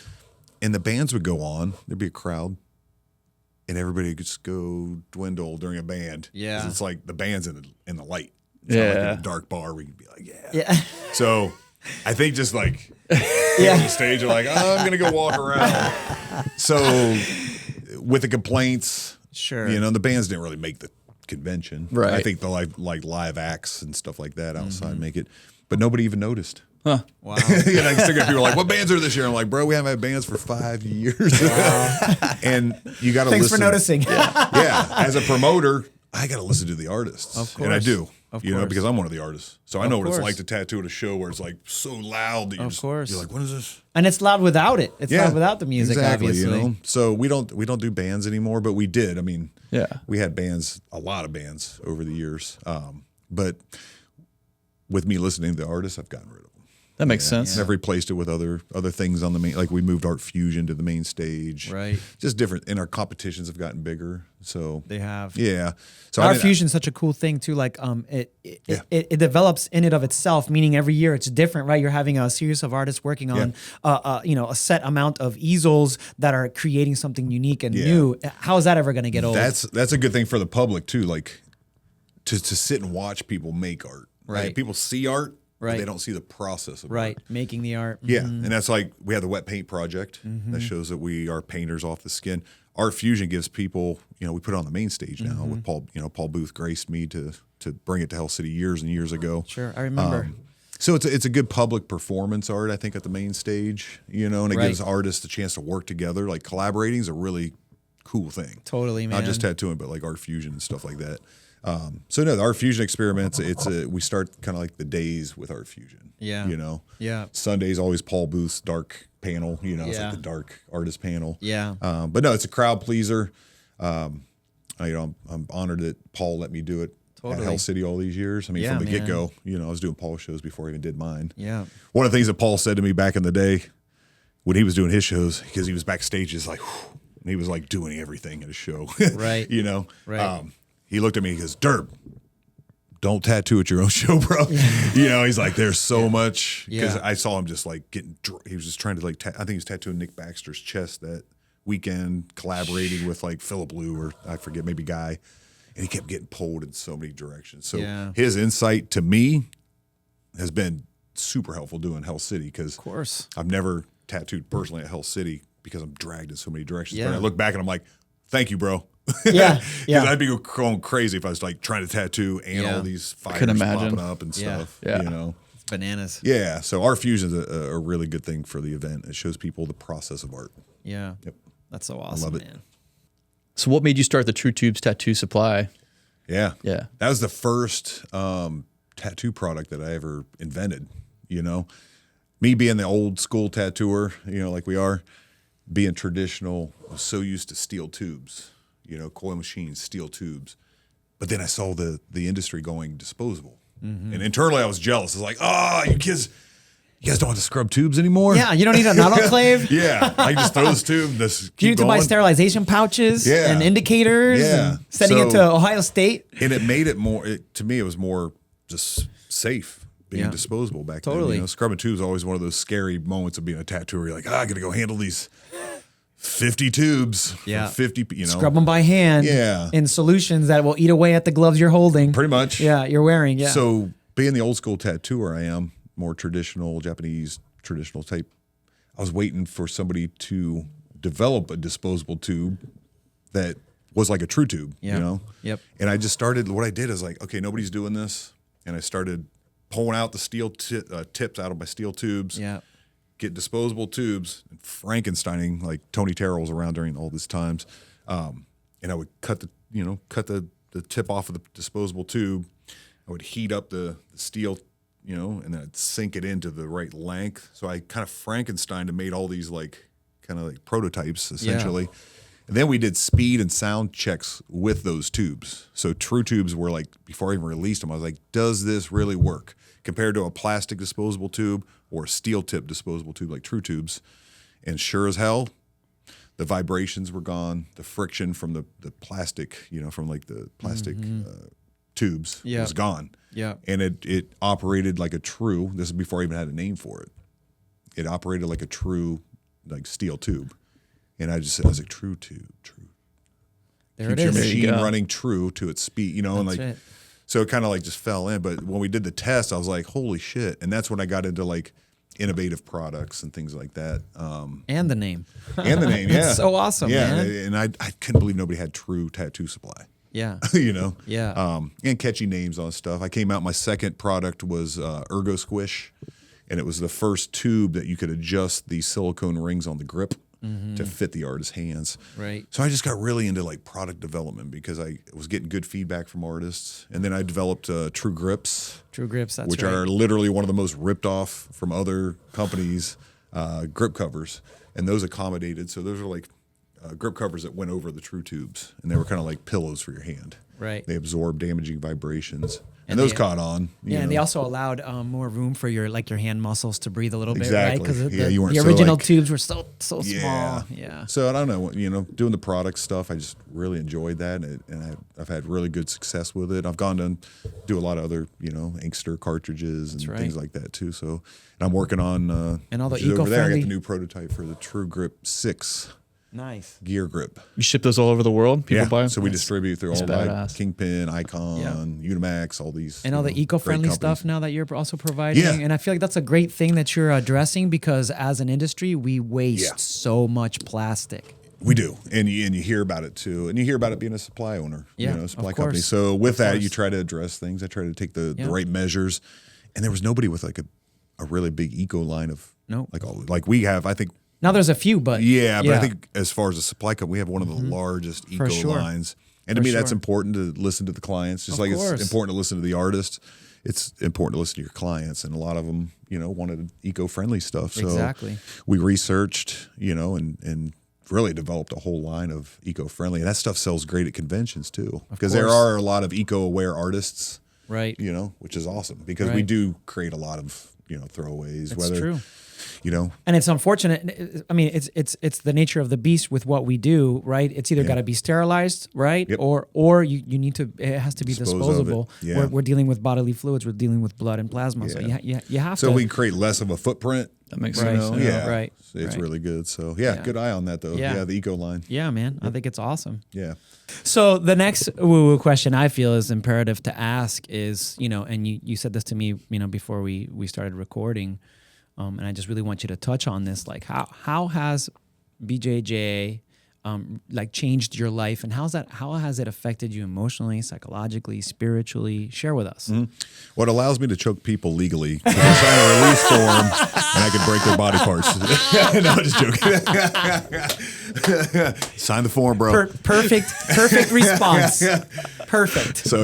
and the bands would go on, there'd be a crowd, and everybody would just go dwindle during a band. Yeah. 'Cause it's like the band's in the light. It's not like in a dark bar where you can be like, Yeah. So I think just like on the stage, you're like, oh, I'm gonna go walk around. So with the complaints, sure, the bands didn't really make the convention. Right. I think the live acts and stuff like that outside make it, but nobody even noticed. Huh. Wow. Still got people like, what bands are this year? I'm like, bro, we haven't had bands for 5 years. Wow. And you got to listen. Thanks for noticing. Yeah. As a promoter, I got to listen to the artists. Of course. And I do. Of course. Because I'm one of the artists. So I know what it's course. like to tattoo at a show where it's like so loud that you're like, what is this? And it's loud without it. It's loud without the music, exactly, obviously. So we don't do bands anymore, but we did. I mean, yeah, we had bands, a lot of bands over the years. But with me listening to the artists, I've gotten rid of them. That makes sense. I've replaced it with other things on the main, like we moved Art Fusion to the main stage. Right. Just different, and our competitions have gotten bigger. So they have. Yeah. So Art Fusion is such a cool thing too. Like it develops in and of itself, meaning every year it's different, right? You're having a series of artists working on a set amount of easels that are creating something unique and new. How is that ever going to get old? That's a good thing for the public too, like to sit and watch people make art. Right. Like, people see art, Right. but they don't see the process of Right. art. Making the art. Yeah, and that's like we have the wet paint project that shows that we are painters off the skin. Art Fusion gives people, we put it on the main stage now with Paul. Paul Booth graced me to bring it to Hell City years and years ago. Sure, I remember. So it's a good public performance art, I think, at the main stage. And it gives artists a chance to work together. Like, collaborating is a really cool thing. Totally, man. Not just tattooing, but like Art Fusion and stuff like that. So no, the Art Fusion experiments. We start kind of like the days with Art Fusion. Yeah. Yeah. Sunday's always Paul Booth's dark panel. It's Yeah. like the dark artist panel. Yeah. But no, it's a crowd pleaser. I'm honored that Paul let me do it Totally. at Hell City all these years. I mean, Yeah, from the man. get go, I was doing Paul's shows before I even did mine. Yeah. One of the things that Paul said to me back in the day when he was doing his shows, because he was backstage, is like, whew, and he was like doing everything at a show. Right. Right. He looked at me, he goes, Durb, don't tattoo at your own show, bro. He's like, there's so much. Because I saw him just like he was just trying to like, I think he was tattooing Nick Baxter's chest that weekend, collaborating with like Philip Liu or I forget, maybe Guy. And he kept getting pulled in so many directions. So his insight to me has been super helpful doing Hell City, because Of course. I've never tattooed personally at Hell City because I'm dragged in so many directions. Yeah. But I look back and I'm like, thank you, bro. Yeah. Because Yeah. I'd be going crazy if I was like trying to tattoo and all these fires Could imagine. popping up and stuff. Yeah. It's bananas. Yeah. So Art Fusion is a really good thing for the event. It shows people the process of art. Yeah. Yep. That's so awesome, love it. man. So what made you start the True Tubes Tattoo Supply? Yeah. Yeah. That was the first tattoo product that I ever invented, Me being the old school tattooer, like we are, being traditional, I was so used to steel tubes, coil machines, steel tubes. But then I saw the industry going disposable. And internally I was jealous. I was like, you guys don't have to scrub tubes anymore? Yeah, you don't need an autoclave. Yeah, I can just throw this tube. You need to buy sterilization pouches and indicators. Yeah. And sending it to Ohio State. And it made it more, to me, it was more just safe being disposable back then. Scrubbing tubes is always one of those scary moments of being a tattooer. You're like, I got to go handle these 50 tubes. Yeah. 50, Scrub them by hand. Yeah. In solutions that will eat away at the gloves you're holding. Pretty much. Yeah, you're wearing. Yeah. So being the old school tattooer I am, more traditional, Japanese, traditional type, I was waiting for somebody to develop a disposable tube that was like a true tube, Yep. And I just started, what I did is like, okay, nobody's doing this. And I started pulling out the steel tips out of my steel tubes, get disposable tubes, and Frankensteining, like Tony Terrell was around during all these times. And I would cut the tip off of the disposable tube. I would heat up the steel, and then I'd sink it into the right length. So I kind of Frankensteined and made all these kind of like prototypes essentially. Yeah. And then we did speed and sound checks with those tubes. So true tubes were like, before I even released them, I was like, does this really work compared to a plastic disposable tube or a steel tip disposable tube like true tubes? And sure as hell, the vibrations were gone. The friction from the plastic, from like the plastic tubes was gone. Yeah. And it operated like a true, this is before I even had a name for it. It operated like a true like steel tube. And I was like, true tube, true. There Keeps it is. your machine running true to its speed, and like, it. so it kind of like just fell in. But when we did the test, I was like, holy shit. And that's when I got into like innovative products and things like that. And the name. And the name, yeah. It's so awesome, man. And I couldn't believe nobody had true tattoo supply. Yeah. Yeah. And catchy names on stuff. I came out, my second product was Ergo Squish, and it was the first tube that you could adjust the silicone rings on the grip to fit the artist's hands. Right. So I just got really into like product development because I was getting good feedback from artists. And then I developed True Grips. True Grips, that's which right. are literally one of the most ripped off from other companies' grip covers. And those accommodated. So those are like grip covers that went over the true tubes, and they were kind of like pillows for your hand. Right. They absorb damaging vibrations, and those caught on. And they also allowed more room for your hand muscles to breathe a little bit, right? Because you weren't the so, original like, tubes were so small. Yeah. So I don't know, doing the product stuff, I just really enjoyed that, and I've had really good success with it. I've gone to do a lot of other, Inkster cartridges and things like that too. So, and I'm working on and all the over there. I got eco-friendly the new prototype for the True Grip 6. Nice. Gear Grip. You ship those all over the world? People buy them? So we distribute through all like badass. Kingpin, Icon, Unimax, all these. And all the eco-friendly great stuff companies. now that you're also providing. Yeah. And I feel like that's a great thing that you're addressing, because as an industry, we waste so much plastic. We do, and you hear about it too, and you hear about it being a supply owner, supply company. So with that, you try to address things. I try to take the right measures, and there was nobody with like a really big eco line of like we have. I think now there's a few, but but I think as far as a supply company, we have one of the largest eco lines, and to me that's important to listen to the clients, just like it's important to listen to the artists. It's important to listen to your clients, and a lot of them, wanted eco-friendly stuff. So we researched, and really developed a whole line of eco-friendly, and that stuff sells great at conventions too, because there are a lot of eco-aware artists, right? Which is awesome, because we do create a lot of throwaways. That's true. And it's unfortunate. I mean, it's the nature of the beast with what we do, right? It's either got to be sterilized, right, or you need to. It has to be disposable. We're dealing with bodily fluids. We're dealing with blood and plasma. So you have to. So we create less of a footprint. That makes sense. Right. It's really good. So good eye on that though. Yeah, the eco line. Yeah, man. I think it's awesome. Yeah. So the next woo-woo question I feel is imperative to ask is, and you said this to me, before we started recording, and I just really want you to touch on this, like how has BJJ like changed your life, and how has it affected you emotionally, psychologically, spiritually? Share with us. Well, it allows me to choke people legally. I can sign a release form, and I can break their body parts. No, I'm just joking. Sign the form, bro. Perfect response. Perfect. So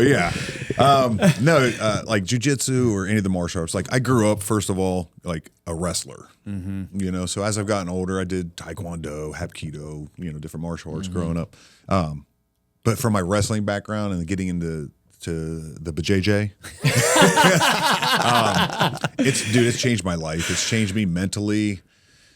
like jiu-jitsu or any of the martial arts. Like I grew up, first of all, like a wrestler. So as I've gotten older, I did taekwondo, hapkido, different martial arts growing up. But from my wrestling background and getting into the BJJ, it's changed my life. It's changed me mentally.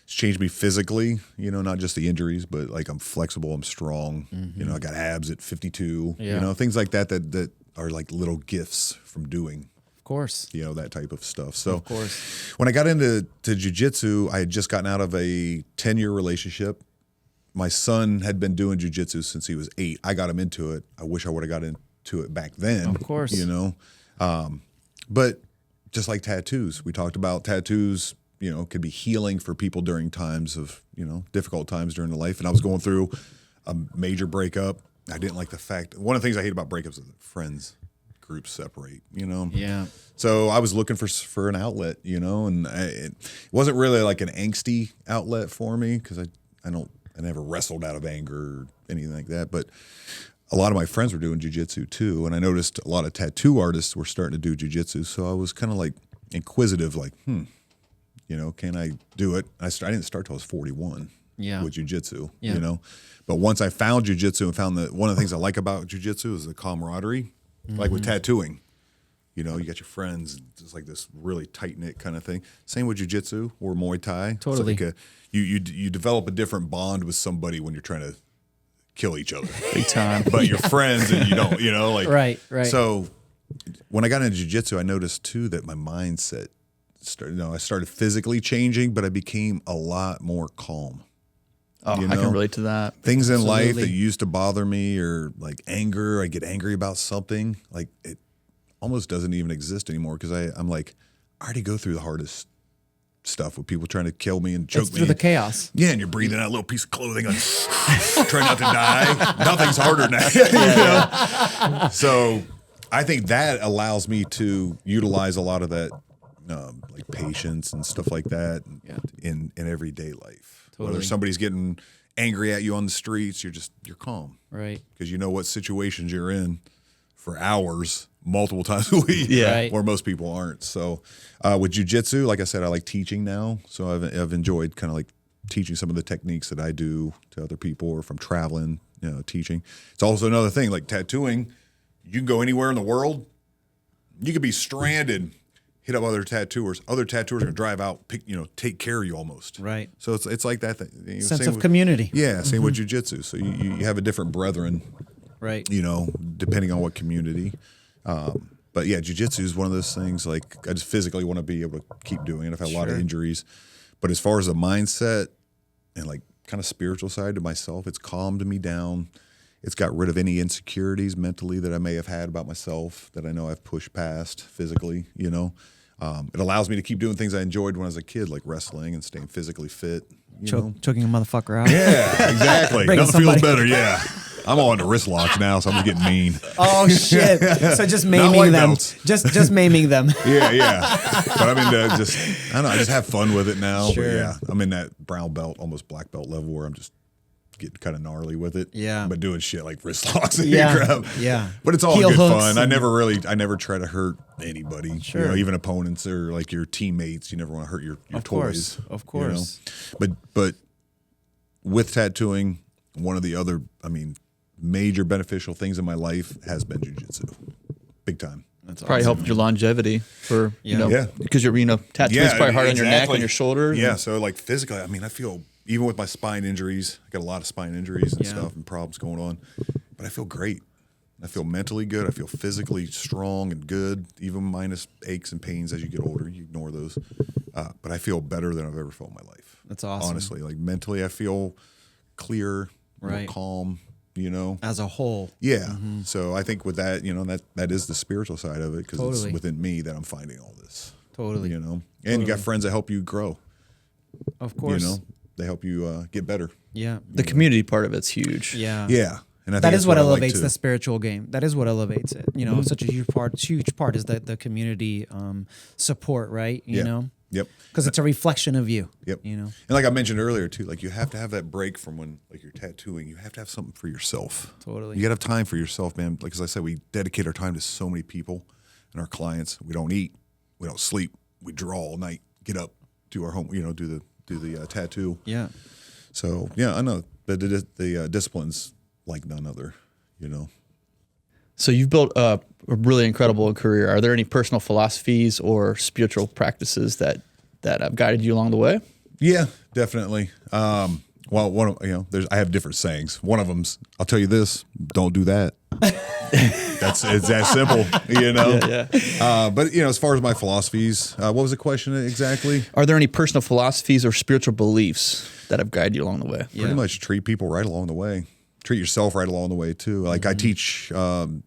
It's changed me physically, not just the injuries, but like I'm flexible, I'm strong. I got abs at 52, things like that are like little gifts from doing. Of course. That type of stuff. So of course, when I got into jiu-jitsu, I had just gotten out of a 10-year relationship. My son had been doing jiu-jitsu since he was 8. I got him into it. I wish I would have got into it back then. Of course. But just like tattoos, we talked about tattoos, could be healing for people during times of, difficult times during the life. And I was going through a major breakup. I didn't like the fact, one of the things I hate about breakups is that friends groups separate, Yeah. So I was looking for an outlet, and it wasn't really like an angsty outlet for me, because I never wrestled out of anger or anything like that. But a lot of my friends were doing jiu-jitsu too, and I noticed a lot of tattoo artists were starting to do jiu-jitsu. So I was kind of like inquisitive, like, can I do it? I didn't start till I was 41 with jiu-jitsu, But once I found jiu-jitsu and found that one of the things I like about jiu-jitsu is the camaraderie, like with tattooing. You got your friends, it's like this really tight-knit kind of thing. Same with jiu-jitsu or Muay Thai. Totally. It's like you develop a different bond with somebody when you're trying to kill each other. Big time. But you're friends and you don't, like. Right. So when I got into jiu-jitsu, I noticed too that my mindset I started physically changing, but I became a lot more calm. Oh, I can relate to that. Things in life that used to bother me, or like anger, I get angry about something, like it almost doesn't even exist anymore, because I'm like, I already go through the hardest stuff with people trying to kill me and choke me. Through the chaos. Yeah, and you're breathing out a little piece of clothing, like, trying not to die. Nothing's harder now. So I think that allows me to utilize a lot of that, like patience and stuff like that in everyday life. Totally. Whether somebody's getting angry at you on the streets, you're calm. Right. Because you know what situations you're in for hours, multiple times a week, where most people aren't. So with jiu-jitsu, like I said, I like teaching now. So I've enjoyed kind of like teaching some of the techniques that I do to other people, or from traveling, teaching. It's also another thing, like tattooing. You can go anywhere in the world. You could be stranded, hit up other tattooers. Other tattooers are going to drive out, take care of you almost. Right. So it's like that thing. Sense of community. Yeah, same with jiu-jitsu. So you have a different brethren. Right. Depending on what community. But yeah, jiu-jitsu is one of those things, like I just physically want to be able to keep doing it. I've had a lot of injuries. But as far as the mindset and like kind of spiritual side to myself. It's calmed me down. It's got rid of any insecurities mentally that I may have had about myself that I know I've pushed past physically, you know. It allows me to keep doing things I enjoyed when I was a kid, like wrestling and staying physically fit. Choking a motherfucker out. Yeah, exactly. Nothing feels better, yeah. I'm all into wrist locks now, so I'm just getting mean. Oh, shit. So just maiming them. Just maiming them. Yeah. But I'm into I don't know, I just have fun with it now. Sure. But yeah, I'm in that brown belt, almost black belt level where I'm just getting kind of gnarly with it. Yeah. But doing shit like wrist locks and Yeah. But it's all Heel good hooks fun. I never try to hurt anybody. Sure. You know, even opponents or like your teammates. You never want to hurt your toys. Of course. You know? But with tattooing, one of the other, major beneficial things in my life has been jiu-jitsu. Big time. That's probably helped your longevity for, because you're, tattooing's probably hard on your neck and your shoulder. Yeah. So like physically, I feel, even with my spine injuries, I got a lot of spine injuries and stuff and problems going on, but I feel great. I feel mentally good. I feel physically strong and good, even minus aches and pains as you get older. You ignore those. But I feel better than I've ever felt in my life. That's awesome. Honestly, like mentally, I feel clear, more calm, you know. As a whole. Yeah. Mm-hmm. So I think with that, that is the spiritual side of it, because it's within me that I'm finding all this. Totally. And you got friends that help you grow. Of course. They help you get better. Yeah. The community part of it's huge. Yeah. Yeah. And I think that is what elevates like the spiritual game. That is what elevates it. Such a huge part is the community support, right? You know? Yep. Because it's a reflection of you. Yep. And like I mentioned earlier too, like you have to have that break from when like you're tattooing. You have to have something for yourself. Totally. You got to have time for yourself, man. Like as I said, we dedicate our time to so many people and our clients. We don't eat, we don't sleep, we draw all night, get up, do our home, do the tattoo. Yeah. So yeah, I know the discipline's like none other. So you've built a really incredible career. Are there any personal philosophies or spiritual practices that have guided you along the way? Yeah, definitely. Well, I have different sayings. One of them's, I'll tell you this, don't do that. It's that simple, Yeah. But as far as my philosophies, what was the question exactly? Are there any personal philosophies or spiritual beliefs that have guided you along the way? Pretty much treat people right along the way. Treat yourself right along the way too. Like I teach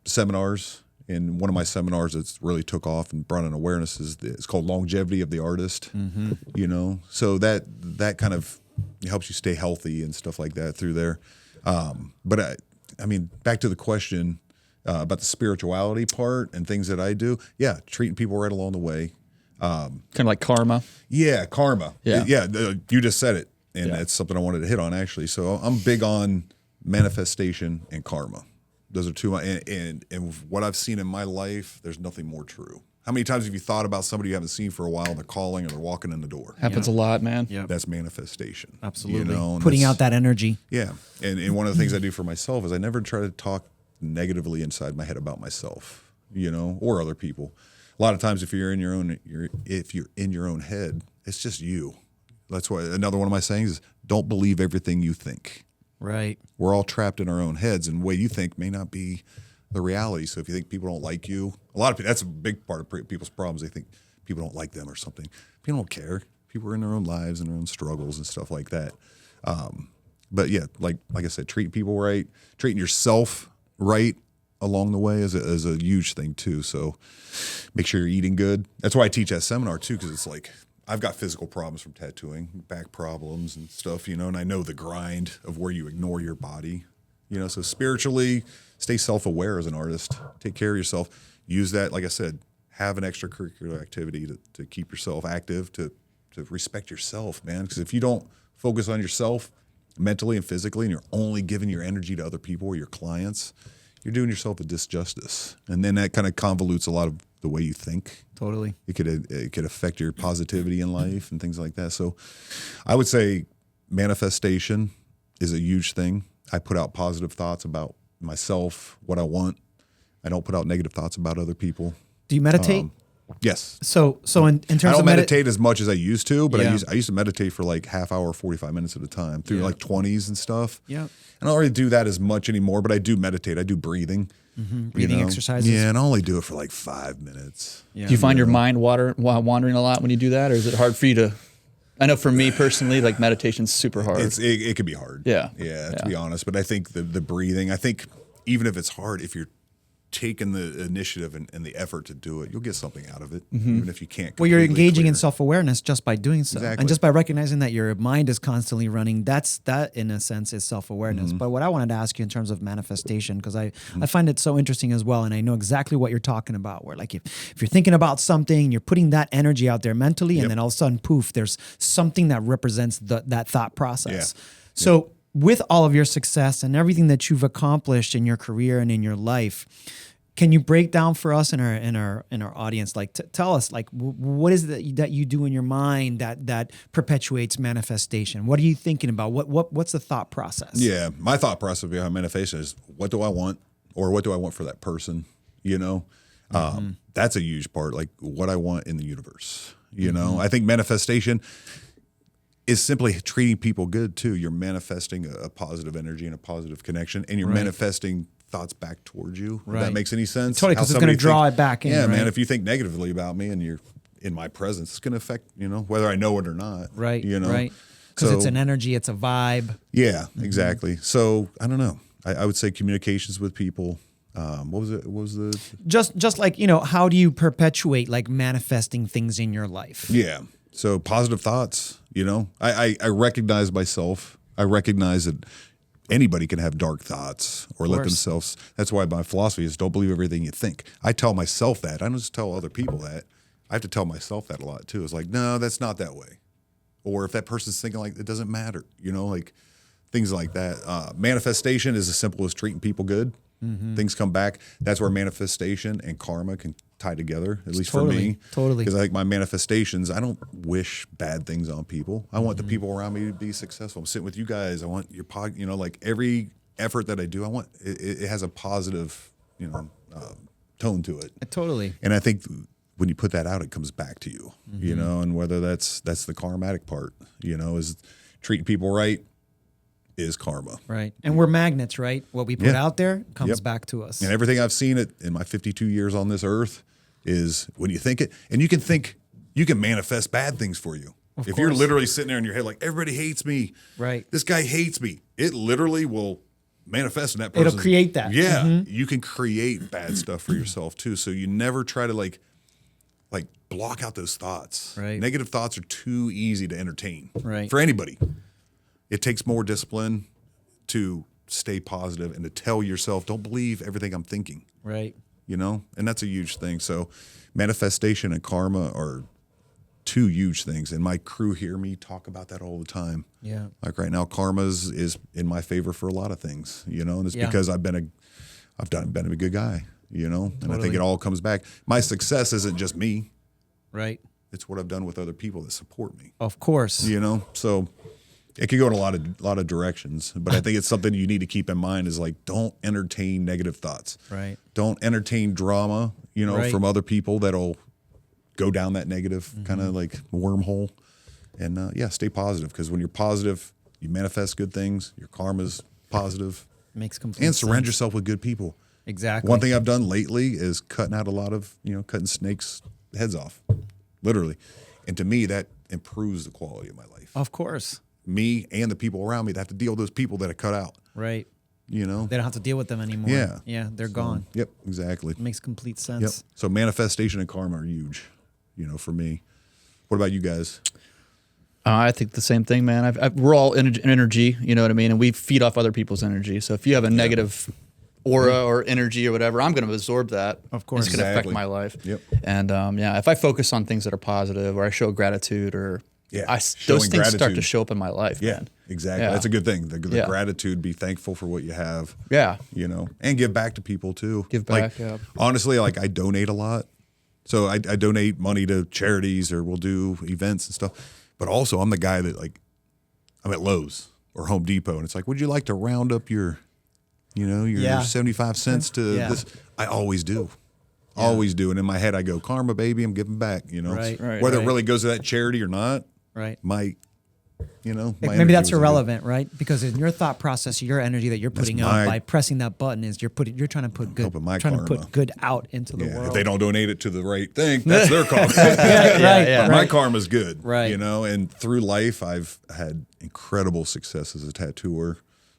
seminars. In one of my seminars that's really took off and brought an awareness it's called Longevity of the Artist. So that kind of helps you stay healthy and stuff like that through there. But back to the question about the spirituality part and things that I do. Yeah, treating people right along the way. Kind of like karma. Yeah, karma. Yeah. You just said it, and that's something I wanted to hit on actually. So I'm big on manifestation and karma. Those are two, and what I've seen in my life, there's nothing more true. How many times have you thought about somebody you haven't seen for a while, and they're calling or they're walking in the door? Happens a lot, man. Yeah. That's manifestation. Absolutely. Putting out that energy. Yeah. And one of the things I do for myself is I never try to talk negatively inside my head about myself, or other people. A lot of times if you're in your own head, it's just you. That's why another one of my sayings is don't believe everything you think. Right. We're all trapped in our own heads, and the way you think may not be the reality. So if you think people don't like you, a lot of people, that's a big part of people's problems. They think people don't like them or something. People don't care. People are in their own lives and their own struggles and stuff like that. But yeah, like I said, treat people right, treating yourself right along the way is a huge thing too. So make sure you're eating good. That's why I teach that seminar too, because it's like, I've got physical problems from tattooing, back problems and stuff, and I know the grind of where you ignore your body, so spiritually stay self-aware as an artist, take care of yourself, use that, like I said, have an extracurricular activity to keep yourself active, to respect yourself, man, because if you don't focus on yourself mentally and physically, and you're only giving your energy to other people or your clients, you're doing yourself a disjustice, and then that kind of convolutes a lot of the way you think. Totally. It could affect your positivity in life and things like that. So I would say manifestation is a huge thing. I put out positive thoughts about myself, what I want. I don't put out negative thoughts about other people. Do you meditate? Yes. So in terms of I don't meditate as much as I used to, but Yeah. I used to meditate for like half hour, 45 minutes at a time through like 20s and stuff. Yeah. And I don't really do that as much anymore, but I do meditate. I do breathing. Breathing exercises. Yeah, and I only do it for like 5 minutes. Yeah. Do you find your mind wandering a lot when you do that, or is it hard for you to? I know for me personally, like meditation's super hard. It could be hard. Yeah. To be honest. But I think the breathing, I think even if it's hard, if you're taking the initiative and the effort to do it, you'll get something out of it, even if you can't. Well, you're engaging in clear. self-awareness just by doing so. Exactly. And just by recognizing that your mind is constantly running, that in a sense is self-awareness. But what I wanted to ask you in terms of manifestation, because I find it so interesting as well, and I know exactly what you're talking about, where like if you're thinking about something, you're putting that energy out there mentally, and then all of a sudden, poof, there's something that represents that thought process. Yeah. So with all of your success and everything that you've accomplished in your career and in your life, can you break down for us in our audience, like tell us, like what is it that you do in your mind that perpetuates manifestation? What are you thinking about? What's the thought process? Yeah, my thought process behind manifestation is, what do I want, or what do I want for that person? You know, that's a huge part. Like what I want in the universe. You know, I think manifestation is simply treating people good too. You're manifesting a positive energy and a positive connection, and you're manifesting thoughts back towards you. If that makes any sense? Totally, because it's going to draw it back in. Yeah, man. If you think negatively about me and you're in my presence, it's going to affect, whether I know it or not. Right. You know, right. Because it's an energy, it's a vibe. Yeah, exactly. So I don't know. I would say communications with people. What was it? What was the just like how do you perpetuate like manifesting things in your life? Yeah. So positive thoughts. I recognize myself. I recognize that anybody can have dark thoughts or let themselves. That's why my philosophy is don't believe everything you think. I tell myself that. I don't just tell other people that. I have to tell myself that a lot too. It's like, no, that's not that way. Or if that person's thinking like, it doesn't matter, like things like that. Manifestation is as simple as treating people good. Things come back. That's where manifestation and karma can tie together, at least for me. Totally. Because I think my manifestations, I don't wish bad things on people. I want the people around me to be successful. I'm sitting with you guys. I want your pod, like every effort that I do, I want it has a positive, tone to it. Totally. And I think when you put that out, it comes back to you, and whether that's the karmatic part, is treating people right is karma. Right. And we're magnets, right? What we put out there comes back to us. And everything I've seen it in my 52 years on this earth is when you think it, and you can manifest bad things for you. If you're literally sitting there in your head like, everybody hates me, right? This guy hates me. It literally will manifest in that person. It'll create that. Yeah. You can create bad stuff for yourself too. So you never try to like block out those thoughts. Right. Negative thoughts are too easy to entertain. Right. For anybody. It takes more discipline to stay positive and to tell yourself, don't believe everything I'm thinking. Right. And that's a huge thing. So manifestation and karma are two huge things. And my crew hear me talk about that all the time. Yeah. Like right now, karma is in my favor for a lot of things, and it's because I've been a good guy, and I think it all comes back. My success isn't just me. Right. It's what I've done with other people that support me. Of course. So it could go in a lot of directions, but I think it's something you need to keep in mind is like, don't entertain negative thoughts. Right. Don't entertain drama, from other people that'll go down that negative kind of like wormhole. And stay positive, because when you're positive, you manifest good things. Your karma's positive. Makes complete And surround sense. yourself with good people. Exactly. One thing I've done lately is cutting out a lot of, cutting snakes' heads off, literally. And to me, that improves the quality of my life. Of course. Me and the people around me that have to deal with those people that are cut out. Right. They don't have to deal with them anymore. Yeah. Yeah, they're gone. Yep, exactly. It makes complete sense. Yep. So manifestation and karma are huge, for me. What about you guys? I think the same thing, man. We're all energy, you know what I mean? And we feed off other people's energy. So if you have a negative aura or energy or whatever, I'm going to absorb that. Of course. It's going to affect my life. Yep. And if I focus on things that are positive, or I show gratitude, or those things start to show up in my life. Yeah, man. exactly. Yeah. That's a good thing. The gratitude, be thankful for what you have. Yeah. And give back to people too. Give back, honestly, I donate a lot. So I donate money to charities, or we'll do events and stuff. But also I'm the guy that I'm at Lowe's or Home Depot, and it's like, would you like to round up your 75 cents to this? I always do. Always do. And in my head I go, karma, baby, I'm giving back, Right. Whether it really goes to that charity or not, right, might you know, maybe that's irrelevant, right? Because in your thought process, your energy that you're putting out by pressing that button is you're trying to put good out into the world. If they don't donate it to the right thing, that's their karma. But my karma's good, right? You know, and through life, I've had incredible success as a tattooer,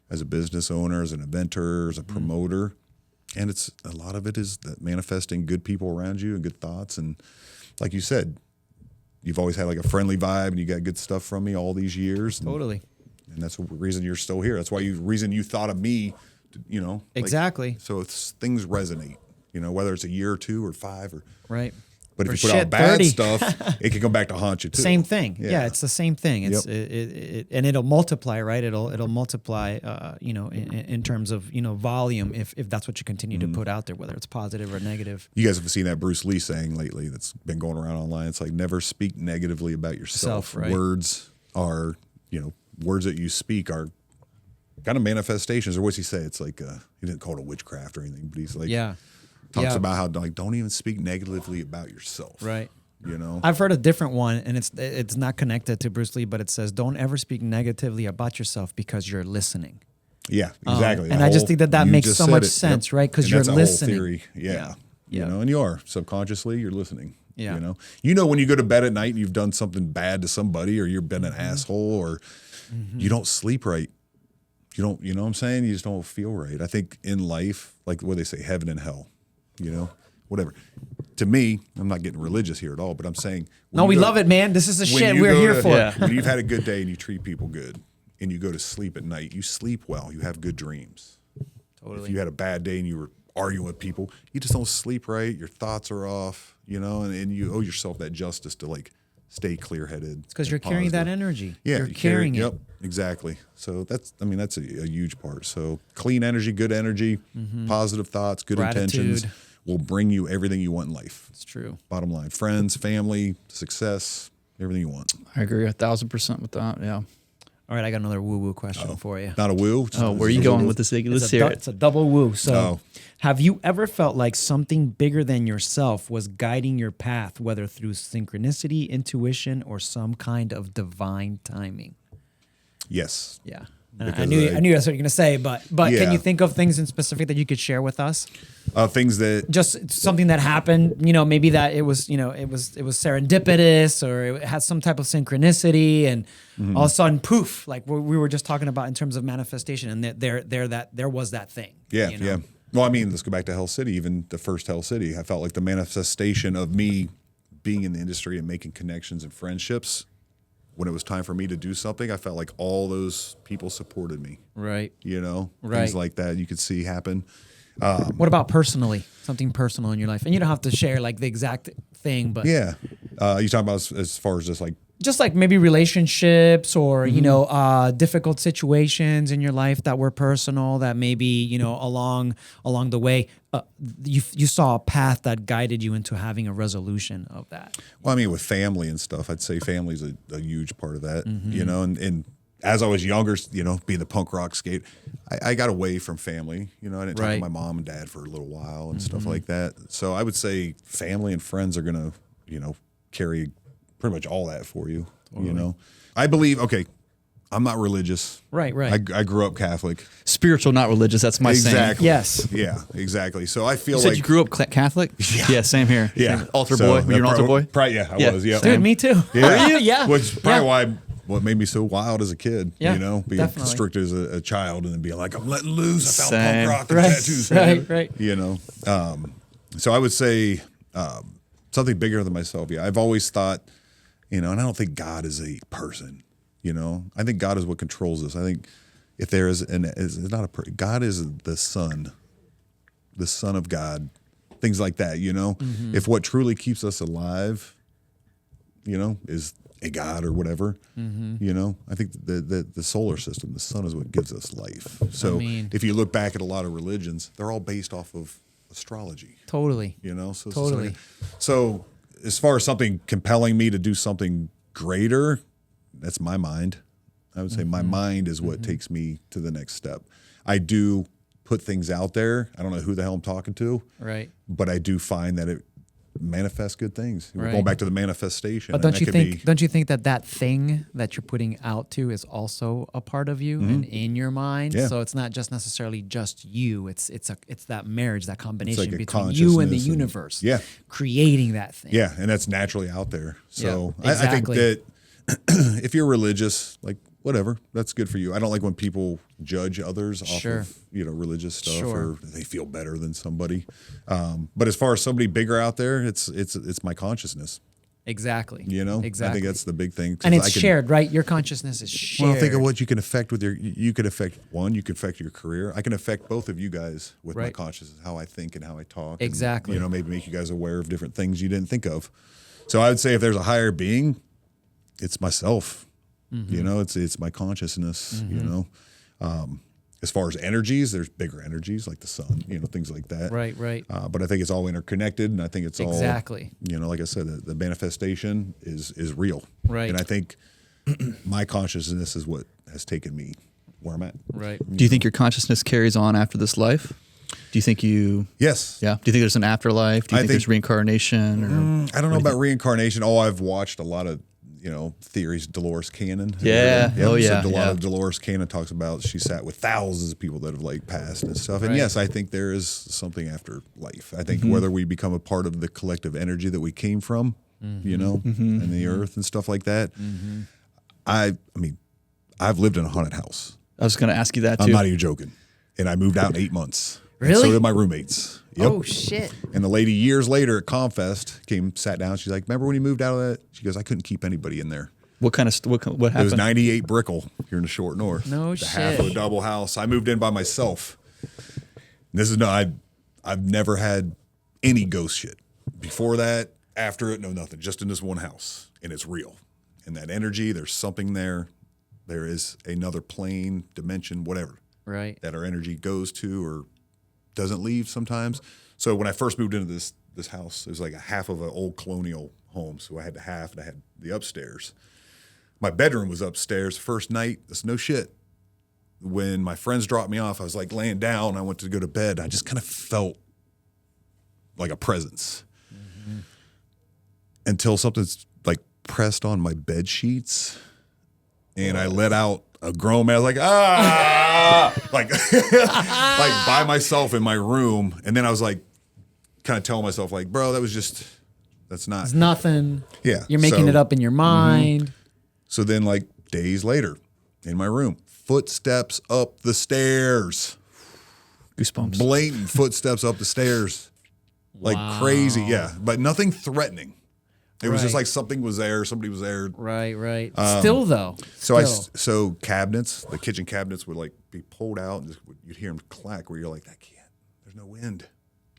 as a business owner, as an eventer, as a promoter, and it's a lot of it is that manifesting good people around you and good thoughts, and like you said, you've always had like a friendly vibe, and you got good stuff from me all these years. Totally. And that's the reason you're still here. That's why reason you thought of me, you know. Exactly. So things resonate, you know, whether it's a year or 2 or 5 or. Right. But if you put out bad 30. stuff, it can come back to haunt you too. Same thing. Yeah, it's the same thing. It's and it'll multiply, right? It'll multiply, you know, in terms of, you know, volume if that's what you continue to put out there, whether it's positive or negative. You guys have seen that Bruce Lee saying lately that's been going around online. It's like never speak negatively about yourself. Right. Words are, you know, words that you speak are kind of manifestations. Or what's he say? It's like he didn't call it a witchcraft or anything, but he's like talks about how like don't even speak negatively about yourself. Right. You know, I've heard a different one, and it's not connected to Bruce Lee, but it says don't ever speak negatively about yourself because you're listening. Yeah, exactly. And I just think that makes so much sense, right? Because you're listening. Whole theory. Yeah. You know, and you are subconsciously you're listening. Yeah. You know when you go to bed at night and you've done something bad to somebody or you've been an asshole or you don't sleep right. You don't. You know what I'm saying? You just don't feel right. I think in life, like what they say, heaven and hell. You know, whatever. To me, I'm not getting religious here at all, but I'm saying. No, we love it, man. This is the shit we're here for. When you've had a good day and you treat people good and you go to sleep at night, you sleep well. You have good dreams. Totally. If you had a bad day and you were arguing with people, you just don't sleep right. Your thoughts are off, you know, and you owe yourself that justice to like stay clear-headed. It's because you're carrying that energy. Yeah, you're carrying it. Yep, exactly. So that's a huge part. So clean energy, good energy, positive thoughts, good intentions will bring you everything you want in life. It's true. Bottom line, friends, family, success, everything you want. I agree 1,000% with that. Yeah. All right, I got another woo-woo question for you. Not a woo. Where are you going with this? Let's hear it. It's a double woo. So, have you ever felt like something bigger than yourself was guiding your path, whether through synchronicity, intuition, or some kind of divine timing? Yes. Yeah. I knew that's what you're going to say, but can you think of things in specific that you could share with us? Things that just something that happened, you know, maybe that it was serendipitous or it had some type of synchronicity, and all of a sudden, poof, like we were just talking about in terms of manifestation, and there was that thing. Yeah, you know? yeah. Well, I mean, let's go back to Hell City. Even the first Hell City, I felt like the manifestation of me being in the industry and making connections and friendships. When it was time for me to do something, I felt like all those people supported me. Right. You know, right. Things like that you could see happen. What about personally? Something personal in your life? And you don't have to share like the exact thing, but yeah. You talking about as far as just like maybe relationships or, you know, difficult situations in your life that were personal that maybe, you know, along the way, you saw a path that guided you into having a resolution of that. Well, I mean, with family and stuff, I'd say family's a huge part of that, you know, and as I was younger, you know, being the punk rock skate, I got away from family. You know, I didn't talk to my mom and dad for a little while and stuff like that. So I would say family and friends are going to, you know, carry pretty much all that for you, you know. I believe, I'm not religious. Right. I grew up Catholic. Spiritual, not religious. That's my saying. Yes. Yeah, exactly. So I feel you said you grew up Catholic? Yeah, same here. Yeah. Same. Altar boy. Were you an altar boy? Probably, I was, yeah. Dude, me too. Yeah. Were you? Yeah. Which is probably what made me so wild as a kid, you know, being definitely. constricted as a child and then being like, I'm letting loose. I found punk rock and tattoos. Right. You know, so I would say something bigger than myself. Yeah, I've always thought, you know, and I don't think God is a person, you know. I think God is what controls us. I think if there is, it's not a person. God is the Son of God, things like that, you know. If what truly keeps us alive, you know, is a God or whatever, you know, I think the solar system, the sun is what gives us life. So if you look back at a lot of religions, they're all based off of astrology. Totally. You know, so totally. So as far as something compelling me to do something greater, that's my mind. I would say my mind is what takes me to the next step. I do put things out there. I don't know who the hell I'm talking to. Right. But I do find that manifest good things. We're Right. going back to the manifestation. But don't you think that thing that you're putting out to is also a part of you and in your mind? Yeah. So it's not just necessarily just you. It's that marriage, that combination like a between you and the consciousness universe. yeah. Creating that thing. Yeah, and that's naturally out there. So Yeah, exactly. I think that if you're religious, like whatever, that's good for you. I don't like when people judge others off Sure. of religious stuff Sure. or they feel better than somebody. But as far as somebody bigger out there, it's my consciousness. Exactly. I think that's the big thing. 'Cause And it's I can, shared, right? Your consciousness is shared. Well, think of what you can affect with you could affect one, you could affect your career. I can affect both of you guys with my Right. consciousness, how I think and how I talk. Exactly. And, maybe make you guys aware of different things you didn't think of. So I would say if there's a higher being, it's myself. It's my consciousness, as far as energies, there's bigger energies like the sun, things like that. Right. But I think it's all interconnected, and I think it's all Exactly. Like I said, the manifestation is real. Right. And I think my consciousness is what has taken me where I'm at. Right. Do you think your consciousness carries on after this life? Do you think Yes. Yeah. Do you think there's an afterlife? Do you I think there's reincarnation? Or I don't know about reincarnation. I've watched a lot of theories. Dolores Cannon. Yeah. Oh, yeah. So a lot of Dolores Cannon talks about she sat with thousands of people that have passed and stuff. And Right. yes, I think there is something after life. I think whether we become a part of the collective energy that we came from, and the earth and stuff like that. I mean, I've lived in a haunted house. I was going to ask you that too. I'm not even joking. And I moved out in 8 months. And Really? so did my roommates. Yep. Oh shit. And the lady years later at Confest sat down. She's like, "Remember when you moved out of that?" She goes, "I couldn't keep anybody in there." What happened? It was 98 Brickell here in the Short North. No the half of a shit. double house. I moved in by myself. I've never had any ghost shit before that. After it, no nothing. Just in this one house, and it's real. And that energy, there's something there. There is another plane, dimension, whatever. Right. That our energy goes to or doesn't leave sometimes. So when I first moved into this house, it was like a half of an old colonial home. So I had the half and I had the upstairs. My bedroom was upstairs. First night, that's no shit. When my friends dropped me off, I was like laying down. I went to go to bed. I just kind of felt like a presence until something's like pressed on my bed sheets, and I let out a groan. Man, I was like, like by myself in my room. And then I was like, kind of telling myself like, bro, that's not. It's nothing. Yeah. You're making it up in your mind. So then like days later in my room, footsteps up the stairs, Goosebumps. blatant footsteps up the stairs, like crazy. Yeah. But nothing threatening. It was just Right. like something was there. Somebody was there. Right. Still though. So cabinets, the kitchen cabinets would like be pulled out, and you'd hear them clack. Where you're like, there's no wind,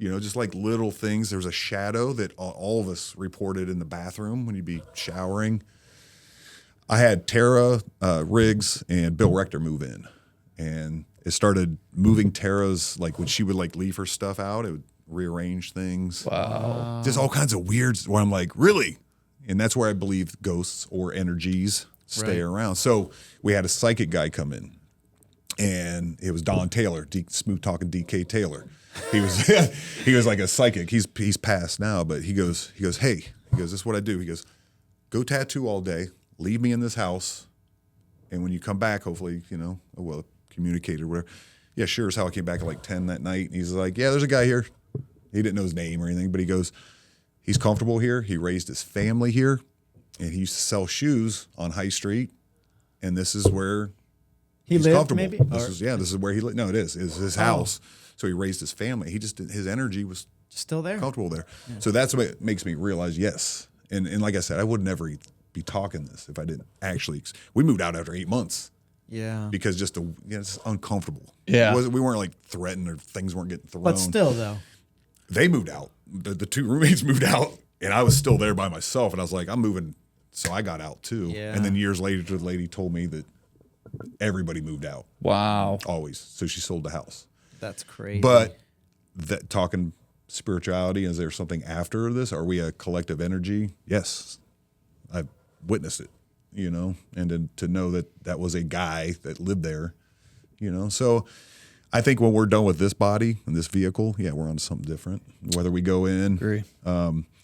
just like little things. There was a shadow that all of us reported in the bathroom when you'd be showering. I had Tara Riggs and Bill Rector move in, and it started moving Tara's, like when she would like leave her stuff out, it would rearrange things. Wow. Just all kinds of weird, where I'm like, really? And that's where I believe ghosts or energies stay Right. around. So we had a psychic guy come in, and it was Don Taylor, smooth talking DK Taylor. He was he was like a psychic. He's passed now, but he goes, hey, this is what I do. He goes, go tattoo all day, leave me in this house, and when you come back, hopefully, well, communicate or whatever. Yeah, sure as hell. I came back at like 10 that night, and he's like, yeah, there's a guy here. He didn't know his name or anything, but he goes, he's comfortable here. He raised his family here, and he used to sell shoes on High Street, and this is where he's lived, comfortable. maybe? This is where he lived. No, it is. It's his house. So he raised his family. His energy was Still there. comfortable there. Yeah. So that's what makes me realize, yes. And like I said, I would never be talking this if I didn't actually. We moved out after 8 months. Yeah. Because it's uncomfortable. Yeah. We weren't like threatened or things weren't getting thrown. But still though. They moved out. The two roommates moved out, and I was still there by myself. And I was like, I'm moving. So I got out too. Yeah. And then years later, the lady told me that everybody moved out. Wow. Always. So she sold the house. That's crazy. But talking spirituality, is there something after this? Are we a collective energy? Yes. I've witnessed it, and to know that was a guy that lived there, So I think when we're done with this body and this vehicle, yeah, we're on something different. Whether we go in, Agree.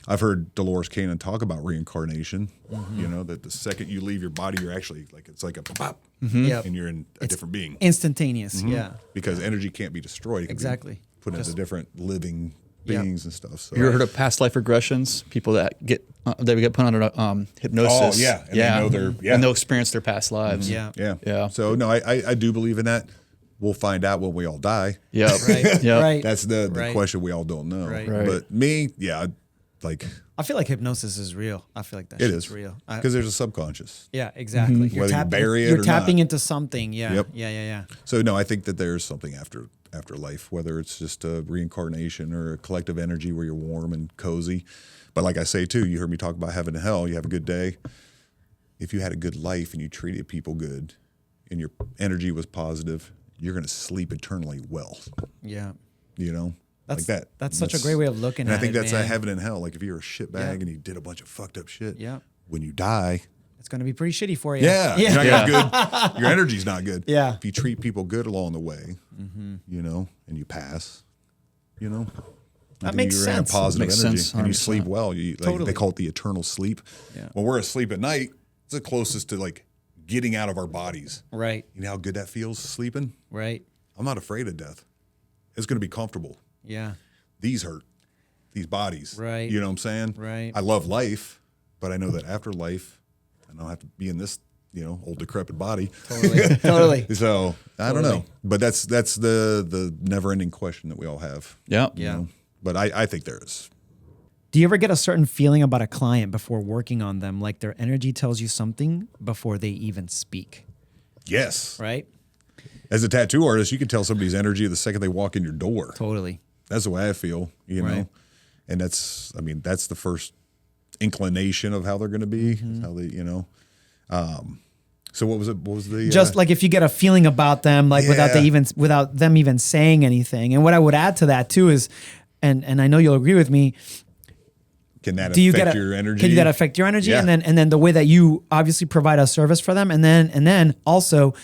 I've heard Dolores Cannon talk about reincarnation. You know, that the second you leave your body, you're actually like, it's like a pop, Yep. and you're in a different being. Instantaneous. Yeah. Because energy can't be destroyed. It can Exactly. be put into different living beings and stuff. So You ever heard of past life regressions? People that get put under hypnosis. Oh, yeah. And they know and they'll experience their past lives. Yeah. Yeah. So no, I do believe in that. We'll find out when we all die. Yeah. Right. Yep. Right. That's the Right. question we all don't know. Right. Right. But me, yeah, like I feel like hypnosis is real. I feel like that it shit's is real. because there's a subconscious. Yeah, exactly. You're Whether you tapping, bury it you're or tapping not. into something. Yeah. Yep. Yeah. So no, I think that there's something after life, whether it's just a reincarnation or a collective energy where you're warm and cozy. But like I say too, you heard me talk about heaven and hell. You have a good day. If you had a good life and you treated people good, and your energy was positive, you're going to sleep eternally well. Yeah. You know. That's like that. That's such a great way of looking and at it. I think that's man. a heaven and hell. Like if you're a shitbag Yeah. and you did a bunch of fucked up shit, Yeah. when you die, It's going to be pretty shitty for you. yeah, you're not gonna be good. Your energy's not good. Yeah. If you treat people good along the way, you know, and you pass, you know, That makes you're sense. in a positive Makes energy sense, and you 100%. sleep well. You, like, Totally. They call it the eternal sleep. Yeah. When we're asleep at night, it's the closest to like getting out of our bodies. Right. You know how good that feels sleeping? Right. I'm not afraid of death. It's going to be comfortable. Yeah. These hurt, these bodies. Right. You know what I'm saying? Right. I love life, but I know that after life, I don't have to be in this, you know, old decrepit body. Totally. Totally. So I don't know, but that's the never ending question that we all have. Yeah. you Yeah. know? But I think there is. Do you ever get a certain feeling about a client before working on them, like their energy tells you something before they even speak? Yes. Right. As a tattoo artist, you can tell somebody's energy the second they walk in your door. Totally. That's the way I feel, you know. Right. And that's the first inclination of how they're going to be, Mm-hmm. how they, you know. So what was it? What was the Just like if you get a feeling about them, like without them even saying anything. And what I would add to that too is, and I know you'll agree with me. can that Do you affect get your energy? Can that affect your energy? Yeah. And then the way that you obviously provide a service for them, and then also,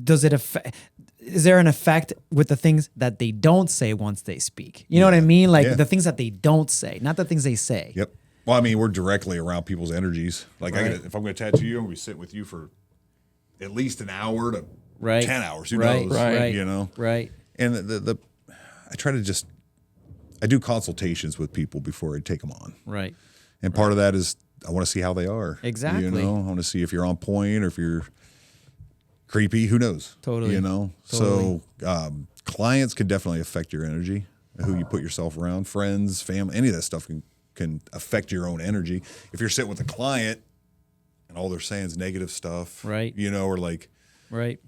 does it affect? Is there an effect with the things that they don't say once they speak? You know what I mean? Like Yeah. the things that they don't say, not the things they say. Yep. Well, I mean, we're directly around people's energies. Like, Right. if I'm going to tattoo you, I'm going to be sitting with you for at least an hour to Right. 10 hours. Who Right. knows? Right. You know? Right. And I try to I do consultations with people before I take them on. Right. And part of that is I want to see how they are. Exactly. You know, I want to see if you're on point or if you're creepy. Who knows? Totally. You know? Totally. So clients can definitely affect your energy, who you put yourself around, friends, family, any of that stuff can affect your own energy. If you're sitting with a client and all they're saying is negative stuff, Right. you know, or like, Right.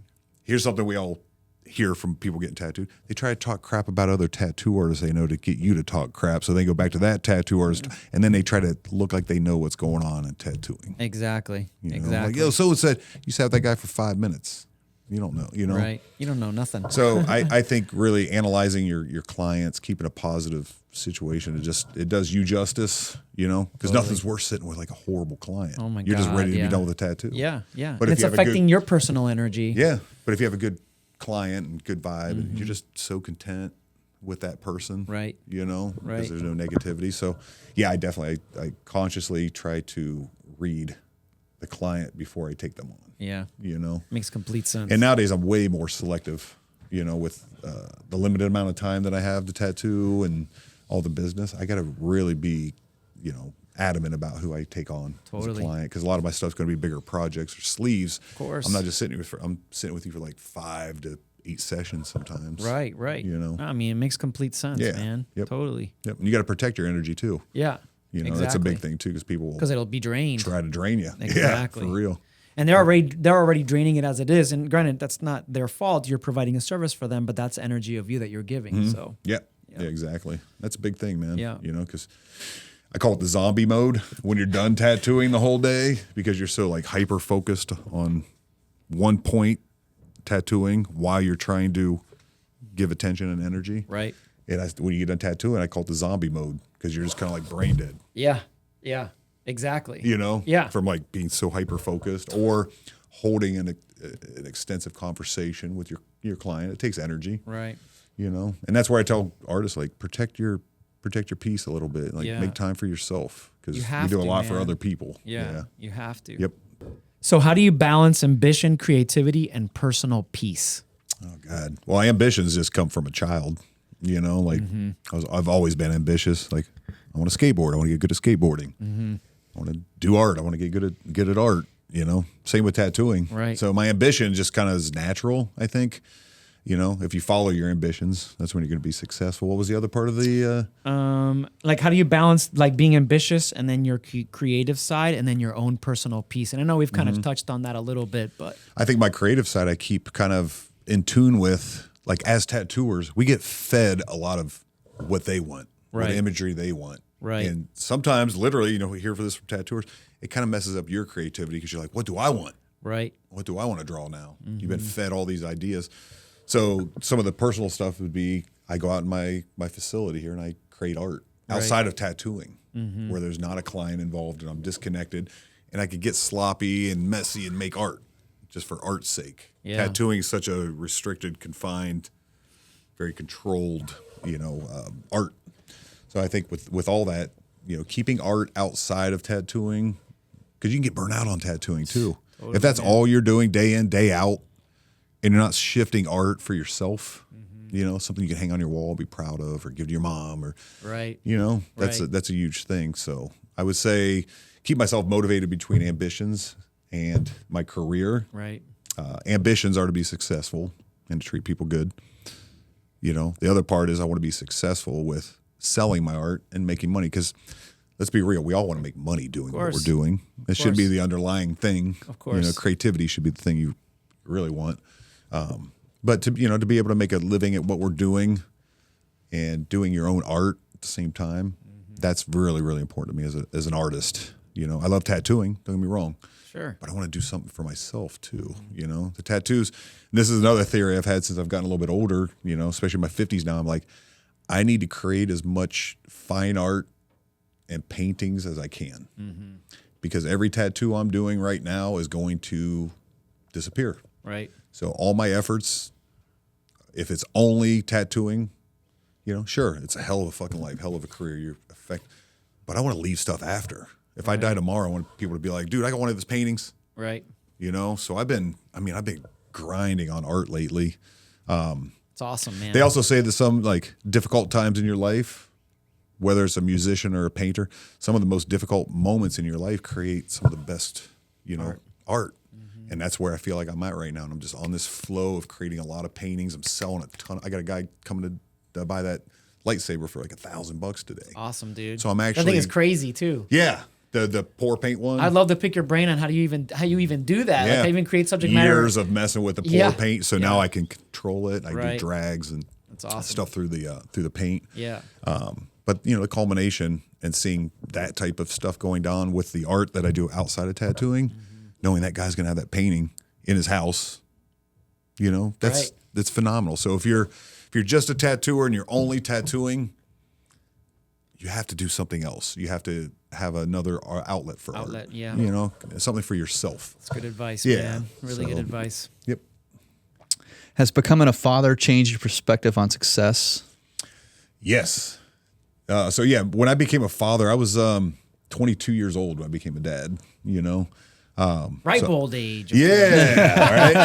here's something we all hear from people getting tattooed. They try to talk crap about other tattoo artists they know to get you to talk crap. So they go back to that tattoo artist and then they try to look like they know what's going on in tattooing. Exactly. You know? Exactly. Like, yo, so it said, you used to have that guy for 5 minutes. You don't know, you know? Right. You don't know nothing. So I think really analyzing your clients, keeping a positive situation, it does you justice, you know, because nothing's worse sitting with like a horrible client. Oh my You're just God, ready to yeah. be done with a tattoo. Yeah. Yeah. But And if it's you have a good- affecting your personal energy. Yeah. But if you have a good client and good vibe and you're just so content with that person, Right. you know, Right. because there's no negativity. So yeah, I consciously try to read the client before I take them on, Yeah. you know. Makes complete sense. And nowadays I'm way more selective, you know, with the limited amount of time that I have to tattoo and all the business. I got to really be, you know, adamant about who I take on as a Totally. client, because a lot of my stuff's going to be bigger projects or sleeves. Of course. I'm not just sitting with I'm sitting with you for like 5 to 8 sessions sometimes. Right. Right. You know. I mean, it makes complete sense, Yeah. man. Yep. Totally. Yep. And you got to protect your energy too. Yeah. You know, that's a big thing too, because people will Because it'll be drained. try to drain you. Exactly. Yeah, for real. And they're already draining it as it is. And granted, that's not their fault. You're providing a service for them, but that's energy of you that you're giving. So Yeah. Yeah, exactly. That's a big thing, man. Yeah. You know, because I call it the zombie mode when you're done tattooing the whole day, because you're so like hyper focused on one point tattooing while you're trying to give attention and energy. right. And when you get done tattooing, I call it the zombie mode, because you're just kind of like brain dead, Yeah. Yeah. Exactly. you know? Yeah. From like being so hyper focused, or holding an extensive conversation with your client. It takes energy, Right. you know, and that's where I tell artists, like, protect your peace a little bit, like make time for yourself, because we do a lot for other people. Yeah, you have to. Yep. So how do you balance ambition, creativity, and personal peace? Oh God. Well, ambitions just come from a child, you know, like I've always been ambitious. Like, I want to skateboard. I want to get good at skateboarding. I want to do art. I want to get good at art, you know, same with tattooing. Right. So my ambition just kind of is natural, I think. You know, if you follow your ambitions, that's when you're going to be successful. What was the other part of the? Like, how do you balance like being ambitious and then your creative side and then your own personal peace? And I know we've kind of touched on that a little bit, but I think my creative side I keep kind of in tune with. Like, as tattooers, we get fed a lot of what they want, what imagery they want. Right. And sometimes, literally, you know, we hear for this from tattooers, it kind of messes up your creativity, because you're like, what do I want? Right. What do I want to draw now? You've been fed all these ideas. So some of the personal stuff would be, I go out in my facility here and I create art outside of tattooing, where there's not a client involved and I'm disconnected, and I could get sloppy and messy and make art just for art's sake. Yeah. Tattooing is such a restricted, confined, very controlled, you know, art. So I think with all that, you know, keeping art outside of tattooing, because you can get burnt out on tattooing too. Totally, if that's all you're doing day in, day out, and you're not shifting art for yourself, you know, something you can hang on your wall, be proud of, or give to your mom, or you know, that's a huge thing. So I would say keep myself motivated between ambitions and my career. Right. Ambitions are to be successful and to treat people good. You know, the other part is I want to be successful with selling my art and making money, because let's be real, we all want to make money doing what we're doing. It should be the underlying thing. Of course. You know, creativity should be the thing you really want. But to be able to make a living at what we're doing and doing your own art at the same time, that's really, really important to me as an artist. You know, I love tattooing, don't get me wrong. Sure. But I want to do something for myself too. You know, the tattoos, and this is another theory I've had since I've gotten a little bit older, you know, especially in my 50s now. I'm like, I need to create as much fine art and paintings as I can, because every tattoo I'm doing right now is going to disappear. Right. So all my efforts, if it's only tattooing, you know, sure, it's a hell of a fucking life, hell of a career, but I want to leave stuff after. If I die tomorrow, I want people to be like, dude, I got one of those paintings. Right. You know, so I've been grinding on art lately. It's awesome, man. They also say that some like difficult times in your life, whether it's a musician or a painter, some of the most difficult moments in your life create some of the best, you know, art. And that's where I feel like I'm at right now. And I'm just on this flow of creating a lot of paintings. I'm selling a ton. I got a guy coming to buy that lightsaber for like $1,000 today. Awesome, dude. So I'm actually, I think it's crazy too. Yeah. The pour paint one. I'd love to pick your brain on how you even do that. Yeah. Like, how you even create subject matter. Years of messing with the pour paint. So now I can control it. I do drags and that's awesome. Stuff through the paint. Yeah. But you know, the culmination and seeing that type of stuff going down with the art that I do outside of tattooing, knowing that guy's gonna have that painting in his house, you know, that's phenomenal. So if you're just a tattooer and you're only tattooing, you have to do something else. You have to have another outlet for art. Yeah. You know, something for yourself. That's good advice, man. Really good advice. Yep. Has becoming a father changed your perspective on success? Yes. So yeah, when I became a father, I was 22 years old when I became a dad, you know. Old age. Yeah,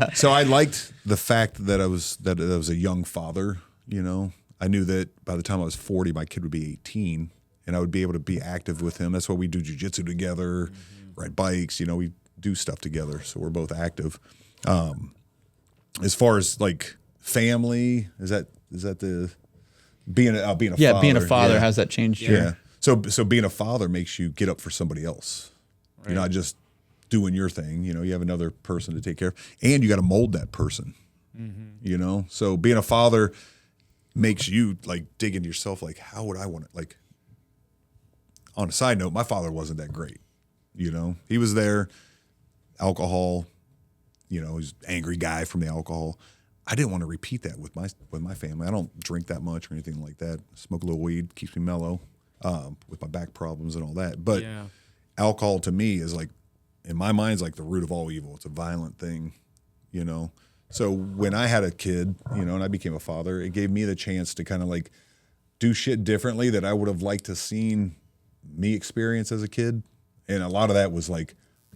right. So I liked the fact that I was a young father, you know. I knew that by the time I was 40, my kid would be 18 and I would be able to be active with him. That's why we do jiu-jitsu together, ride bikes, you know, we do stuff together. So we're both active. As far as like family, is that the being a father? Yeah, being a father, how's that changed you? Yeah. So being a father makes you get up for somebody else. Right. You're not just doing your thing, you know, you have another person to take care of, and you got to mold that person, you know? So being a father makes you like dig into yourself. Like, how would I want it? Like, on a side note, my father wasn't that great. You know, he was there, alcohol, you know, he's an angry guy from the alcohol. I didn't want to repeat that with my family. I don't drink that much or anything like that. Smoke a little weed, keeps me mellow, with my back problems and all that. But alcohol to me is like, in my mind, is like the root of all evil. It's a violent thing, you know? So when I had a kid, you know, and I became a father, it gave me the chance to kind of like do shit differently that I would have liked to seen me experience as a kid. And a lot of that was like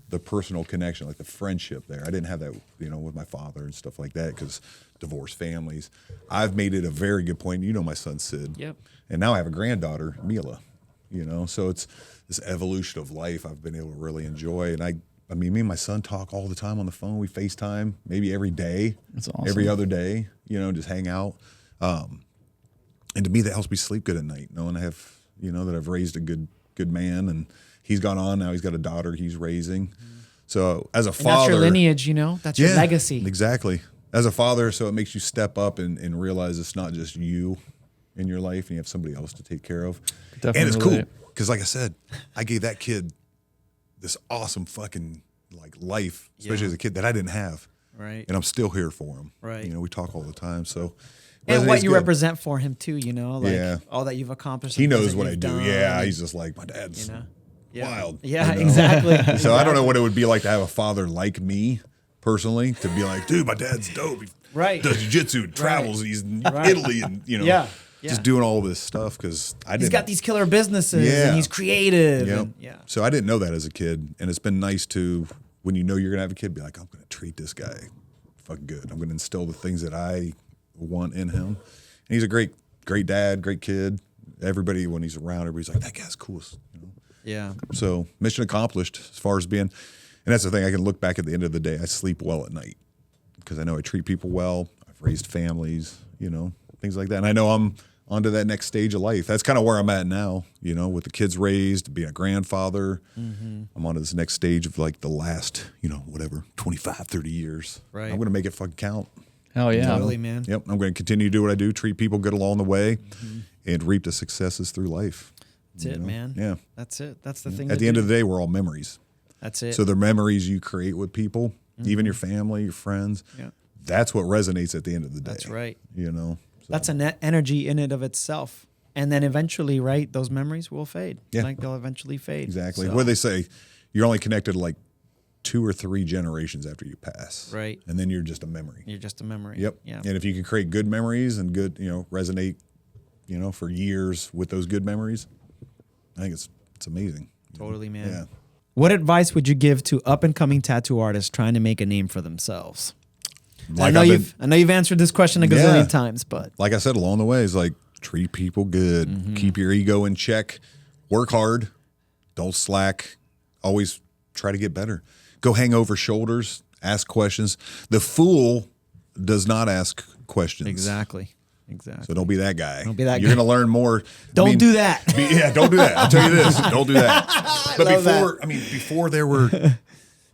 the personal connection, like the friendship there. I didn't have that, you know, with my father and stuff like that because divorced families. I've made it a very good point. You know my son, Sid. Yep. And now I have a granddaughter, Mila, you know. So it's this evolution of life I've been able to really enjoy. And I mean, me and my son talk all the time on the phone. We FaceTime maybe every day. That's awesome. Every other day, you know, just hang out. And to me, that helps me sleep good at night, knowing I have, you know, that I've raised a good man, and he's gone on now. He's got a daughter he's raising. So as a father, that's your lineage, you know, that's your legacy. Exactly. As a father, so it makes you step up and realize it's not just you in your life, and you have somebody else to take care of. Definitely. And it's cool because, like I said, I gave that kid this awesome fucking like life, especially as a kid that I didn't have. Right. And I'm still here for him. Right. You know, we talk all the time. So. And what you represent for him too, you know, like all that you've accomplished. He knows what I do. Yeah, he's just like, my dad's wild. Yeah, you know? exactly. So I don't know what it would be like to have a father like me personally, to be like, dude, my dad's dope. He does jiu-jitsu, travels, he's in Italy, and you know, just doing all this stuff because he's got these killer businesses and he's creative. Yep. And, so I didn't know that as a kid, and it's been nice to, when you know you're gonna have a kid, be like, I'm gonna treat this guy fucking good. I'm gonna instill the things that I want in him. And he's a great dad, great kid. Everybody, when he's around, everybody's like, that guy's cool. You know? Yeah. So mission accomplished as far as being, and that's the thing, I can look back at the end of the day, I sleep well at night because I know I treat people well. I've raised families, you know, things like that. And I know I'm on to that next stage of life. That's kind of where I'm at now, you know, with the kids raised, being a grandfather. Mm-hmm. I'm on to this next stage of like the last, you know, whatever, 25, 30 years. Right. I'm going to make it fucking count. Hell yeah. Totally, man. Yep. I'm going to continue to do what I do, treat people good along the way, and reap the successes through life. That's it, man. Yeah. That's it. That's the thing. At the end of the day, we're all memories. That's it. So the memories you create with people, even your family, your friends, that's what resonates at the end of the day. That's right. You know? So. That's a net energy in and of itself. And then eventually, right, those memories will fade. Yeah. Like they'll eventually fade. Exactly. So. What do they say? You're only connected like 2 or 3 generations after you pass. Right. And then you're just a memory. You're just a memory. Yep. Yeah. And if you can create good memories and good, you know, resonate, you know, for years with those good memories, I think it's amazing. Totally, man. Yeah. What advice would you give to up and coming tattoo artists trying to make a name for themselves? Like I know you've answered this question a gazillion times, but like I said along the way, is like treat people good, keep your ego in check, work hard, don't slack, always try to get better. Go hang over shoulders, ask questions. The fool does not ask questions. Exactly. So don't be that guy. Don't be that guy. You're going to learn more. Don't do that. Don't do that. I'll tell you this. Don't do that. But before there were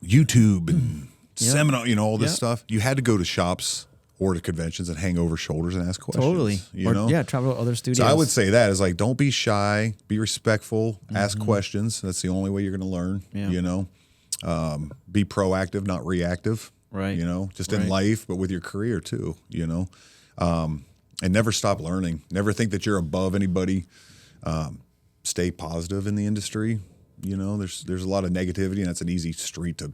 YouTube and seminar, you know, all this stuff, you had to go to shops or to conventions and hang over shoulders and ask questions. Totally. You know? Yeah, travel to other studios. So I would say that is like, don't be shy, be respectful, ask questions. That's the only way you're going to learn, you know. Be proactive, not reactive. Right. You know, just in life, but with your career too, you know. And never stop learning. Never think that you're above anybody. Stay positive in the industry. You know, there's a lot of negativity, and that's an easy street to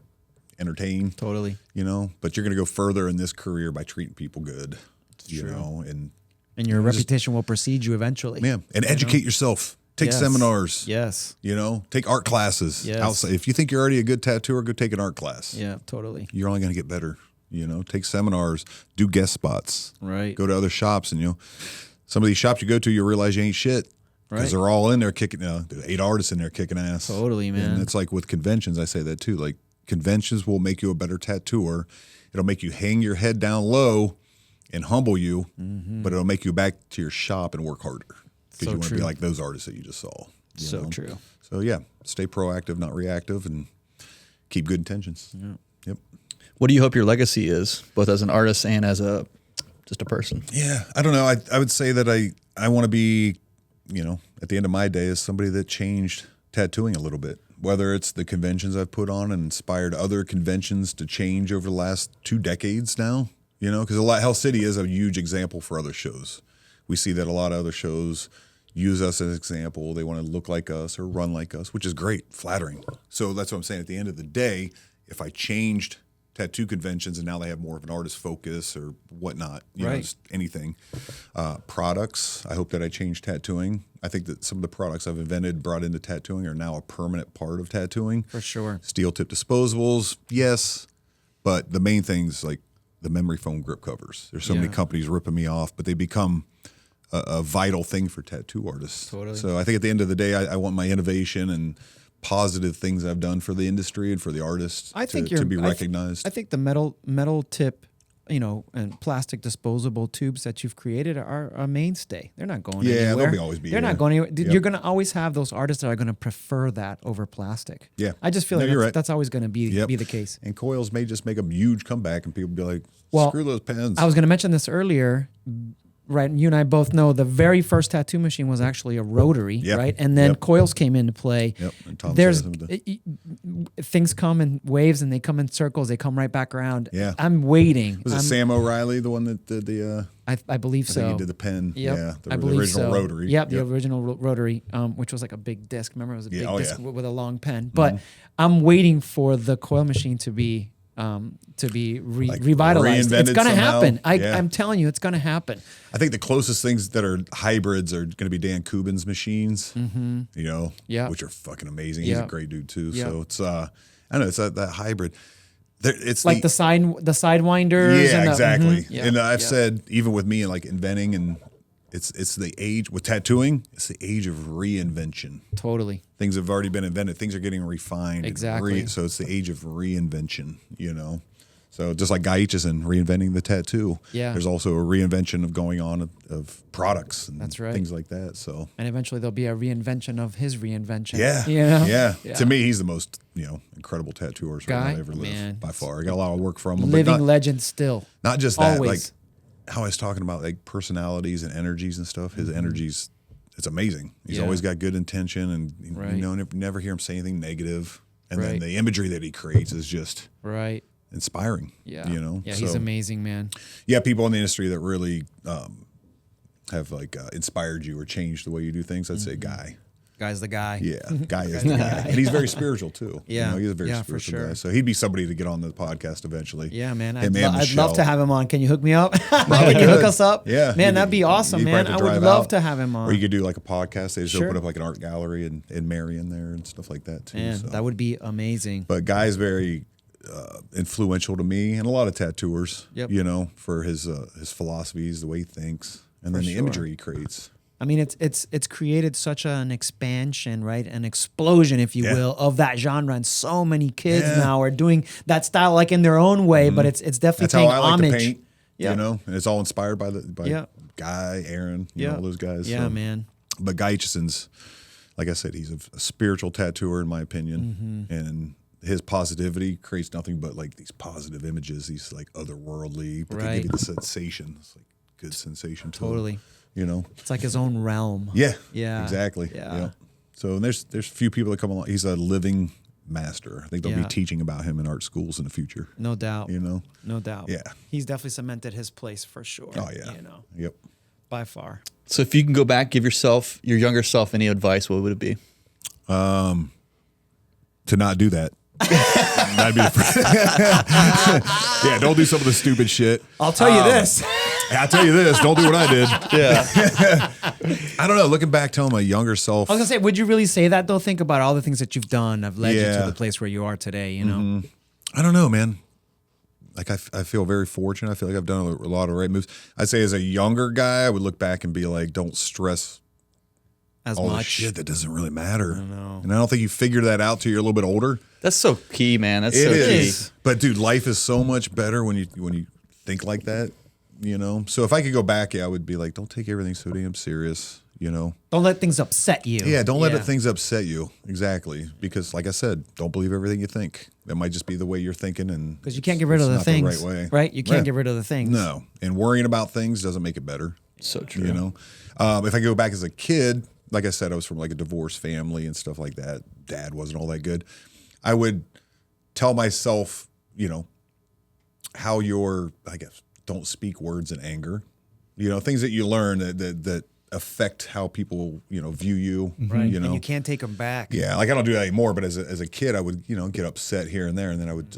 entertain. Totally. You know, but you're going to go further in this career by treating people good. You know, and your reputation will precede you eventually. Yeah, and educate yourself. Take seminars. Yes. You know, take art classes. Yes. Outside. If you think you're already a good tattooer, go take an art class. Yeah, totally. You're only going to get better. You know, take seminars, do guest spots. Right. Go to other shops, and you know, some of these shops you go to, you realize you ain't shit because they're all in there kicking. There's 8 artists in there kicking ass. Totally, man. And it's like with conventions, I say that too. Like conventions will make you a better tattooer. It'll make you hang your head down low and humble you, but it'll make you back to your shop and work harder because you want to be like those artists that you just saw. You know? True. So yeah, stay proactive, not reactive, and keep good intentions. Yeah. Yep. What do you hope your legacy is, both as an artist and as just a person? Yeah, I don't know. I would say that I want to be, you know, at the end of my day, as somebody that changed tattooing a little bit. Whether it's the conventions I've put on and inspired other conventions to change over the last 2 decades now, you know, because Hell City is a huge example for other shows. We see that a lot of other shows, use us as an example. They want to look like us or run like us, which is great, flattering. So that's what I'm saying. At the end of the day, if I changed tattoo conventions and now they have more of an artist focus or whatnot, you know, just anything. Products, I hope that I changed tattooing. I think that some of the products I've invented, brought into tattooing are now a permanent part of tattooing. For sure. Steel tip disposables, yes. But the main things like the memory foam grip covers. There's so many companies ripping me off, but they become a vital thing for tattoo artists. Totally. So I think at the end of the day, I want my innovation and positive things I've done for the industry and for the artists to be recognized. I think the metal tip, you know, and plastic disposable tubes that you've created are a mainstay. They're not going anywhere. They'll always be. They're not going anywhere. You're going to always have those artists that are going to prefer that over plastic. Yeah, I just feel like that's always going to be the case. And coils may just make a huge comeback, and people be like, "Screw those pens." I was going to mention this earlier. Right, and you and I both know the very first tattoo machine was actually a rotary, right? And then coils came into play. And Tom Things come in waves and they come in circles. They come right back around. Yeah, I'm waiting. Was it Sam O'Reilly the one that did the? I believe so. I think he did the pen. Yep. Yeah, I believe original so. rotary. Yep, the original rotary, which was like a big disc. Remember, it was a big disc with a long pen. Mm-hmm. But I'm waiting for the coil machine to be revitalized. It's going to happen. I'm telling you, it's going to happen. I think the closest things that are hybrids are going to be Dan Kubin's machines, you know, which are fucking amazing. He's a great dude too. So it's, I don't know, it's that hybrid. It's like the sidewinders. Yeah, and exactly. And I've said, even with me and like inventing, and it's the age with tattooing, it's the age of reinvention. Totally. Things have already been invented. Things are getting refined. Exactly. So it's the age of reinvention, you know. So just like Guy Aitchison reinventing the tattoo, there's also a reinvention of going on of products and things like that. So and eventually there'll be a reinvention of his reinvention. Yeah, you know? Yeah. To me, he's the most incredible tattoo artist I've ever lived by far. I got a lot of work from him. Living legend still. Not just that, always. like how I was talking about like personalities and energies and stuff. His energies, it's amazing. He's always got good intention, and you know, never hear him say anything negative. And then the imagery that he creates is just inspiring. Yeah, you know. Yeah, he's amazing, man. Yeah, people in the industry that really have like inspired you or changed the way you do things. I'd say Guy. Guy's the guy. Yeah, Guy is the guy. And he's very spiritual too. Yeah. You know, he's a very spiritual guy. So he'd be somebody to get on the podcast eventually. Yeah, man. I'd love to have him on. Can you hook me up? Can you hook us up? Yeah. Man, that'd be awesome, man. I would love to have him on. Or you could do like a podcast. They just open up like an art gallery and Marion there and stuff like that too. Man, that would be amazing. But Guy's very influential to me and a lot of tattooers, you know, for his philosophies, the way he thinks, and then the imagery he creates. I mean, it's created such an expansion, right? An explosion, if you will, of that genre, and so many kids now are doing that style like in their own way. But it's definitely paying homage. That's how I like to paint. You know, and it's all inspired by Guy, Aaron, you know, all those guys. Yeah, man. But Guy Aitchison's, like I said, he's a spiritual tattooer in my opinion, and his positivity creates nothing but like these positive images. These like otherworldly, but they give you the sensation. It's like good sensation. Totally. You know, it's like his own realm. Yeah, exactly. Yeah. So there's few people that come along. He's a living master. I think they'll be teaching about him in art schools in the future. No doubt. You know, no doubt. Yeah, he's definitely cemented his place for sure. Oh yeah. You know. Yep. By far. So if you can go back, give your younger self any advice, what would it be? To not do that. That'd be the first. Yeah, don't do some of the stupid shit. I'll tell you this. I'll tell you this. Don't do what I did. Yeah. I don't know. Looking back, telling my younger self. I was gonna say, would you really say that though? Think about all the things that you've done have led you to the place where you are today. You know. I don't know, man. Like I feel very fortunate. I feel like I've done a lot of right moves. I'd say as a younger guy, I would look back and be like, don't stress as all much. The shit that doesn't really matter. I know. And I don't think you figure that out till you're a little bit older. That's so key, man. That's it so is. key. But dude, life is so much better when you think like that. You know. So if I could go back, I would be like, don't take everything so damn serious. You know. Don't let things upset you. Yeah, don't let things upset you. Exactly. Because like I said, don't believe everything you think. That might just be the way you're thinking, and because you can't get rid of the things. The right way. Right? You can't get rid of the things. No. And worrying about things doesn't make it better. So true. You know. If I go back as a kid, like I said, I was from like a divorced family and stuff like that. Dad wasn't all that good. I would tell myself, you know, how I guess, don't speak words in anger. You know, things that you learn that affect how people, view you. Right. You know, And you can't take them back. yeah, like I don't do that anymore. But as a kid, I would, get upset here and there, and then it would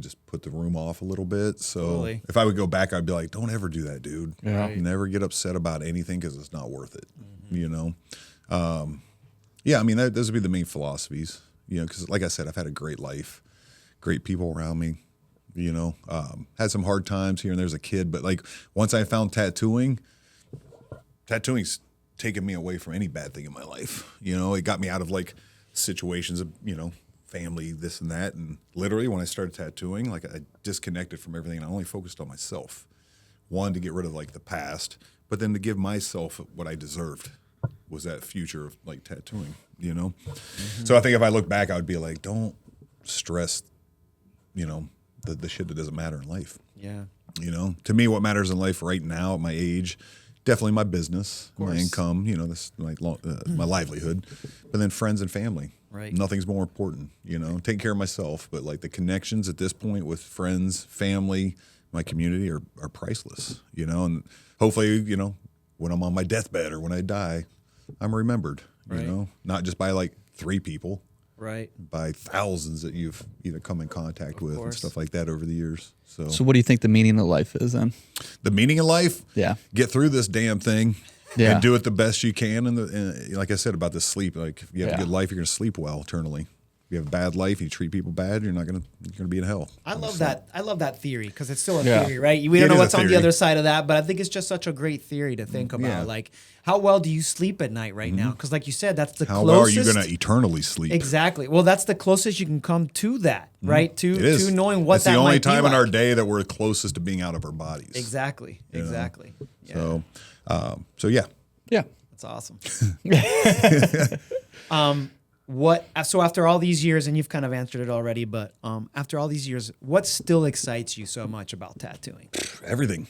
just put the room off a little bit. So Totally. if I would go back, I'd be like, don't ever do that, dude. Yeah. Right. Never get upset about anything because it's not worth it. Yeah, I mean, those would be the main philosophies. Because like I said, I've had a great life, great people around me. Had some hard times here and there as a kid, but like once I found tattooing's taken me away from any bad thing in my life. It got me out of like situations of, family, this and that. And literally when I started tattooing, like I disconnected from everything and I only focused on myself. One, to get rid of like the past, but then to give myself what I deserved was that future of like tattooing, Mm-hmm. So I think if I look back, I would be like, don't stress, the shit that doesn't matter in life. Yeah. To me, what matters in life right now at my age, definitely my business, my income, this my livelihood, but then friends and family. Right. Nothing's more important, taking care of myself, but like the connections at this point with friends, family, my community are priceless, and hopefully, when I'm on my deathbed or when I die, I'm remembered, not just by like 3 people. Right. By thousands that you've come in contact with and stuff like that over the years. So what do you think the meaning of life is then? The meaning of life? Yeah. Get through this damn thing Yeah. and do it the best you can. And like I said about the sleep, like if you have a good life, you're going to sleep well eternally. If you have a bad life, you treat people bad, you're going to be in hell. I love that. I love that theory because it's still a Yeah. theory, right? We don't It know is a what's on the theory. other side of that, but I think it's just such a great theory to think about. Yeah. Like, how well do you sleep at night right now? Because, like you said, that's the How well are closest. you going to eternally sleep? Exactly. Well, that's the closest you can come to that, right? It is. To knowing what it's that the only might be time in like. our day that we're closest to being out of our bodies. Exactly. Exactly. Yeah. So yeah. Yeah. That's awesome. So after all these years, and you've kind of answered it already, but after all these years, what still excites you so much about tattooing? Everything.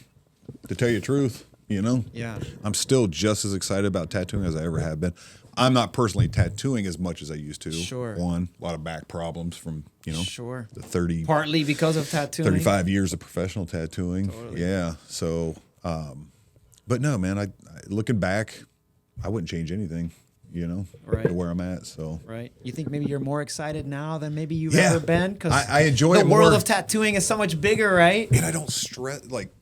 To tell you the truth, Yeah. I'm still just as excited about tattooing as I ever have been. I'm not personally tattooing as much as I used to. Sure. One, a lot of back problems from, Sure. the 30, Partly because of tattooing. 35 years of professional tattooing. Totally. Yeah. So, but no, man, I looking back, I wouldn't change anything, Right. to where I'm at. So, Right. You think maybe you're more excited now than maybe you've Yeah. ever been? Because I enjoy the it world more. of tattooing is so much bigger, right? And I don't stress, like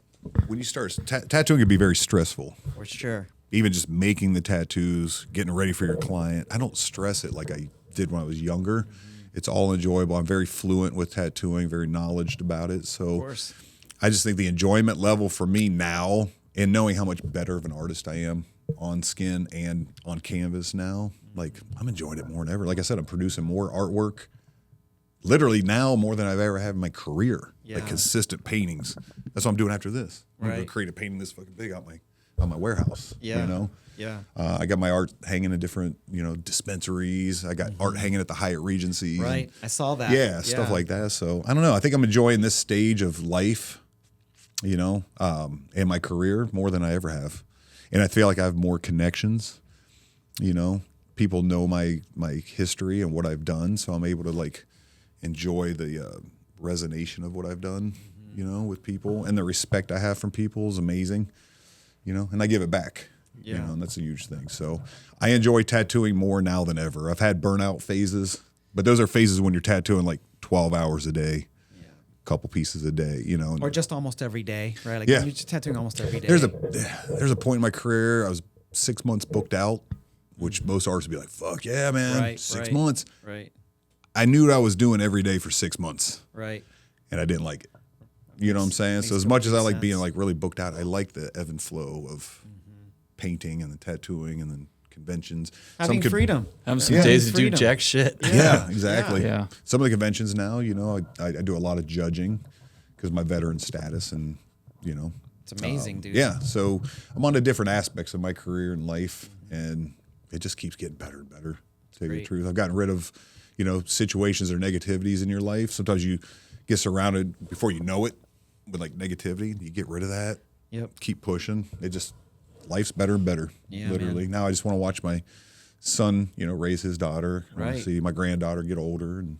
when you start, tattooing can be very stressful. For sure. Even just making the tattoos, getting ready for your client. I don't stress it like I did when I was younger. It's all enjoyable. I'm very fluent with tattooing, very knowledgeable about it. Of So course. I just think the enjoyment level for me now, and knowing how much better of an artist I am on skin and on canvas now, like I'm enjoying it more than ever. Like I said, I'm producing more artwork literally now more than I've ever had in my career. Yeah. Like consistent paintings. That's what I'm doing after this. I'm gonna Right. go create a painting this fucking big out my warehouse. Yeah. Yeah. I got my art hanging in different, dispensaries. I got art hanging at the Hyatt Regency. Right. I saw that. Yeah, stuff like that. So I don't know. I think I'm enjoying this stage of life, in my career more than I ever have. And I feel like I have more connections, people know my history and what I've done. So I'm able to like enjoy the resonation of what I've done, with people, and the respect I have from people is amazing, and I give it back. Yeah. And that's a huge thing. So I enjoy tattooing more now than ever. I've had burnout phases, but those are phases when you're tattooing like 12 hours a day, a couple pieces a day, Or just almost every day, right? Like Yeah. you're just tattooing almost every day. There's a point in my career I was 6 months booked out, which most artists would be like, fuck yeah, man, Right, 6 right. months. Right. I knew what I was doing every day for 6 months, Right. and I didn't like it. You know what I'm saying? So makes as much as I complete like being sense. like really booked out, I like the ebb and flow of painting and the tattooing and then conventions. Having could- freedom. Having some Yeah. days to Freedom. do jack shit. Yeah, exactly. Yeah. Some of the conventions now, I do a lot of judging because of my veteran status and, It's amazing, dude. yeah. So I'm on to different aspects of my career and life, and it just keeps getting better and better, to tell you the Great. truth. I've gotten rid of, situations or negativities in your life. Sometimes you get surrounded before you know it with like negativity. You get rid of that. Yep. Keep pushing. Life's better and better. Yeah, literally. man. Now I just want to watch my son, raise his daughter. I want Right. to see my granddaughter get older and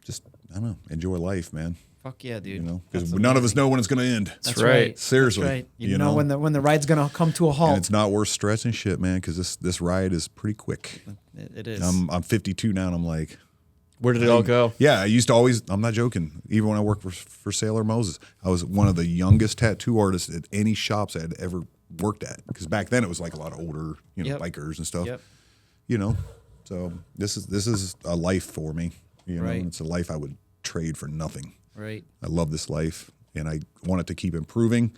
just, I don't know, enjoy life, man. Fuck yeah, dude. You know, because none of us know when it's going to end. That's right. Seriously. That's right. You know when the ride's going to come to a halt. And it's not worth stressing shit, man, because this ride is pretty quick. It is. I'm 52 now, and I'm like, Where did it all go? yeah, I used to always, I'm not joking, even when I worked for Sailor Moses, I was one of the youngest tattoo artists at any shops I had ever worked at. Because back then it was like a lot of older, bikers and stuff. Yep. You know, so this is a life for me. You know, Right. it's a life I would trade for nothing. Right. I love this life, and I want it to keep improving.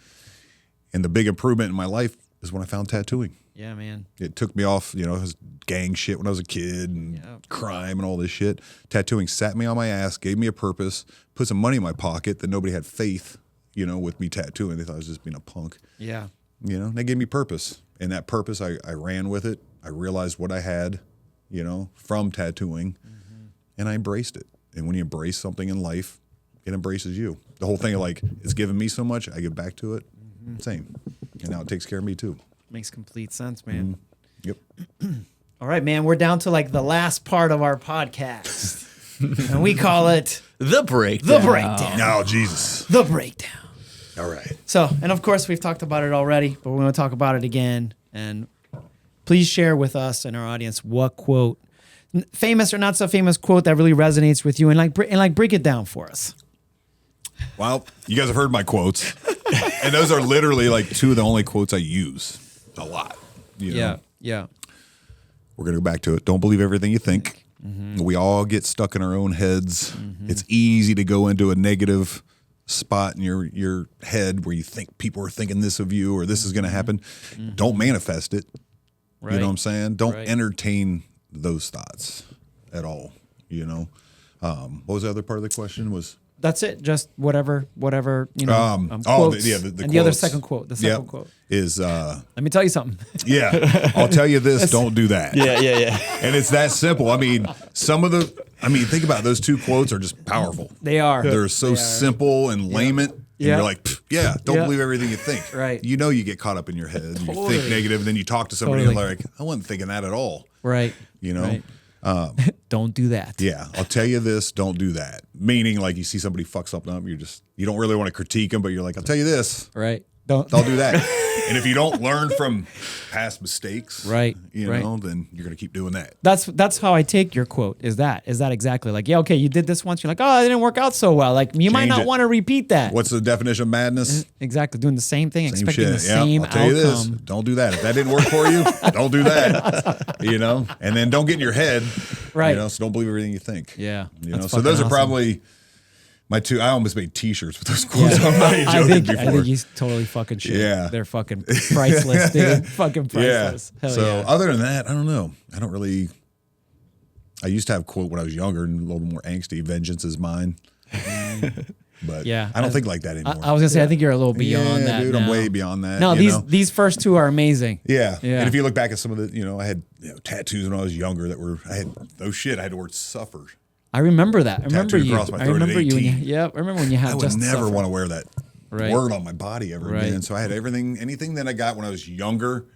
And the big improvement in my life is when I found tattooing. Yeah, man. It took me off, it was gang shit when I was a kid and crime and all this shit. Tattooing sat me on my ass, gave me a purpose, put some money in my pocket that nobody had faith, with me tattooing. They thought I was just being a punk. Yeah. They gave me purpose. And that purpose, I ran with it. I realized what I had, from tattooing, and I embraced it. And when you embrace something in life, it embraces you. The whole thing of like, it's given me so much, I give back to it. Same. And now it takes care of me too. Makes complete sense, man. Yep. All right, man. We're down to like the last part of our podcast. And we call it The Breakdown. The Breakdown. Oh, Jesus. The Breakdown. All right. So, and of course, we've talked about it already, but we're going to talk about it again. And please share with us and our audience what quote, famous or not so famous quote that really resonates with you, and break it down for us. Well, you guys have heard my quotes, and those are literally like two of the only quotes I use a lot. Yeah. We're going to go back to it. Don't believe everything you think. We all get stuck in our own heads. It's easy to go into a negative spot in your head where you think people are thinking this of you or this is going to happen. Don't manifest it. Right. You know what I'm saying? Don't Right. entertain those thoughts at all. What was the other part of the question was? That's it. Just whatever, quotes. The and the other quotes. second quote. The second quote is let me tell you something. yeah. I'll tell you this. Don't do that. Yeah. And it's that simple. I mean, think about it, those two quotes are just powerful. They are. They're so simple and layman. And you're like, don't believe everything you think. Right. You get caught up in your head. And you think negative, and then you talk to somebody and you're like, I wasn't thinking that at all. Right. Right. Don't do that. Yeah, I'll tell you this, don't do that. Meaning, like, you see somebody fuck something up, you don't really want to critique them, but you're like, I'll tell you this. Right. Don't do that. And if you don't learn from past mistakes, right, then you're going to keep doing that. That's how I take your quote. Is that exactly like, okay, you did this once. You're like, oh, it didn't work out so well. Like, you might not want to repeat that. What's the definition of madness? Exactly. Doing the same thing, expecting shit. the same I'll tell you this. outcome. Don't do that. If that didn't work for you, don't do that. And then don't get in your head. Right. So don't believe everything you think. Yeah. So those are probably my two. I almost made T-shirts with those quotes on my joking I think he's totally fucking shit. Yeah. They're fucking priceless, dude. Fucking priceless. Yeah. So other than that, I don't know. I don't really. I used to have a quote when I was younger and a little more angsty. Vengeance is mine. But I don't think like that anymore. I was gonna say, I think you're a little beyond that. Dude, now. I'm way beyond that. No, these first two are amazing. Yeah. And if you look back at some of the, I had tattoos when I was younger I had the word suffer. I remember that. I remember you. I remember you. I remember when you had. I would never want to wear that word on my body ever again. So I had anything that I got when I was younger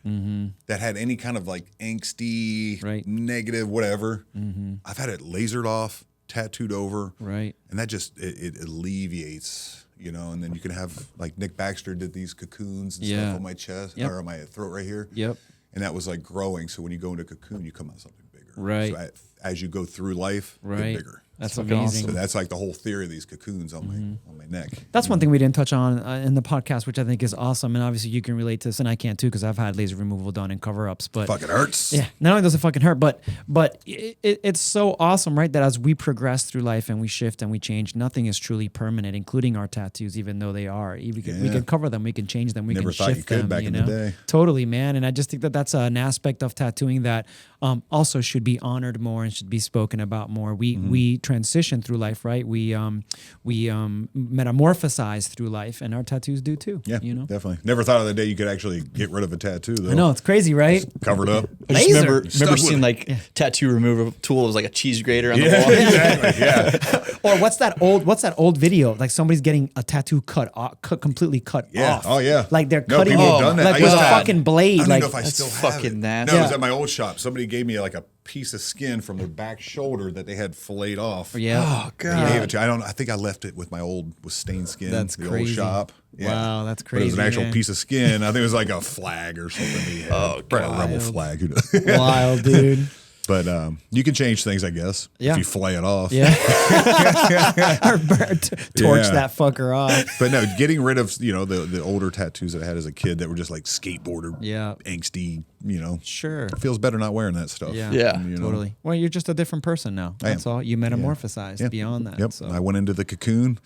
that had any kind of like angsty, negative, whatever. I've had it lasered off, tattooed over, and that just it alleviates. And then you can have like Nick Baxter did these cocoons and stuff on my chest or on my throat right here. Yep. And that was like growing. So when you go into cocoon, you come out something bigger. Right. So as you go through life, get bigger. That's amazing. So that's like the whole theory of these cocoons on my neck. That's one thing we didn't touch on in the podcast, which I think is awesome. And obviously you can relate to this, and I can too, because I've had laser removal done and cover-ups. But fucking hurts. Yeah, not only does it fucking hurt, but it's so awesome, right? That as we progress through life and we shift and we change, nothing is truly permanent, including our tattoos, even though they are. We can cover them, we can change them, we can shift them. Back in the day. Totally, man. And I just think that that's an aspect of tattooing that also should be honored more and should be spoken about more. We transition through life, right? We metamorphosize through life, and our tattoos do too. Yeah, definitely. Never thought of the day you could actually get rid of a tattoo, though. I know, it's crazy, right? Just covered up. I just remember seeing tattoo remover tool. It was like a cheese grater on the wall. Exactly. Yeah. Or what's that old video? Like somebody's getting a tattoo completely cut off. Oh yeah. Like they're cutting people it have done that. like with a fucking blade. I don't like know if I still have fucking it. nasty. No, it was at my old shop. Somebody gave me like a piece of skin from their back shoulder that they had filleted off. Yeah. Oh They god. gave it to, I think I left it with my with stained skin. That's the crazy. old shop. Yeah. Wow, that's But it was an crazy, actual man. piece of skin. I think it was like a flag or something. He had. Probably a rebel flag. Who knows? Wild, dude. But you can change things, I guess. Yeah. If you fillet it off. Yeah. Or torch Yeah. that fucker off. But no, getting rid of the older tattoos that I had as a kid that were just like skateboarder, Yeah. angsty. Sure. It feels better not wearing that stuff. Yeah. Yeah. Totally. Well, you're just a different person now. I am. That's all. You metamorphosized Yeah. beyond that. Yep. So. I went into the cocoon.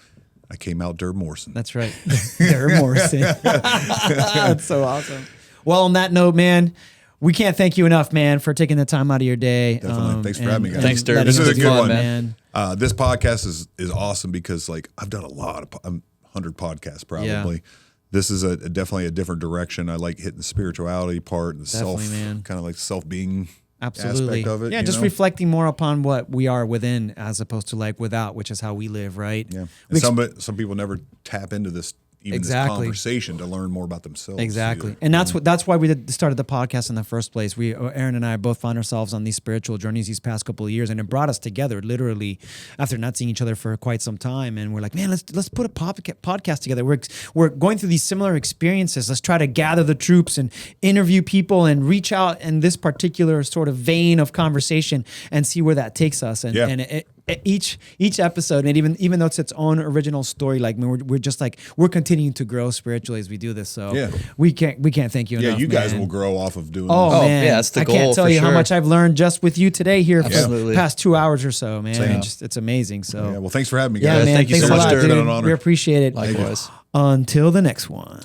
I came out Durb Morrison. That's right. Durb Morrison. That's so awesome. Well, on that note, man, we can't thank you enough, man, for taking the time out of your day. Definitely. Thanks for having me, guys. Thanks, Durb. letting This us is a do good it, one. man. This podcast is awesome because like I've done a lot of 100 podcasts probably. Yeah. This is definitely a different direction. I like hitting the spirituality part and the Definitely, man. kind of like self-being Absolutely. aspect of it. Yeah, you just know? reflecting more upon what we are within as opposed to like without, which is how we live, right? Yeah. We And some people never tap into this Exactly. this conversation to learn more about themselves. Exactly. either. And that's why we started the podcast in the first place. Aaron and I both found ourselves on these spiritual journeys these past couple of years, and it brought us together literally after not seeing each other for quite some time. And we're like, man, let's put a podcast together. We're going through these similar experiences. Let's try to gather the troops and interview people and reach out in this particular sort of vein of conversation and see where that takes us. And, Yeah. and each episode, and even though it's its own original story, like we're just like we're continuing to grow spiritually as we do this. So Yeah. we can't thank you Yeah, enough. you guys man. will grow off of doing Oh, this. man, yeah, that's the I goal, can't tell for you how sure. much I've learned just with you today here for the Absolutely. past 2 hours or so, man. Same. It's amazing. So Yeah, well, thanks for having me, yeah, guys. man, thank you thanks so a much, lot, Durb. It's been dude. an honor. We appreciate it. Likewise. Until the next one.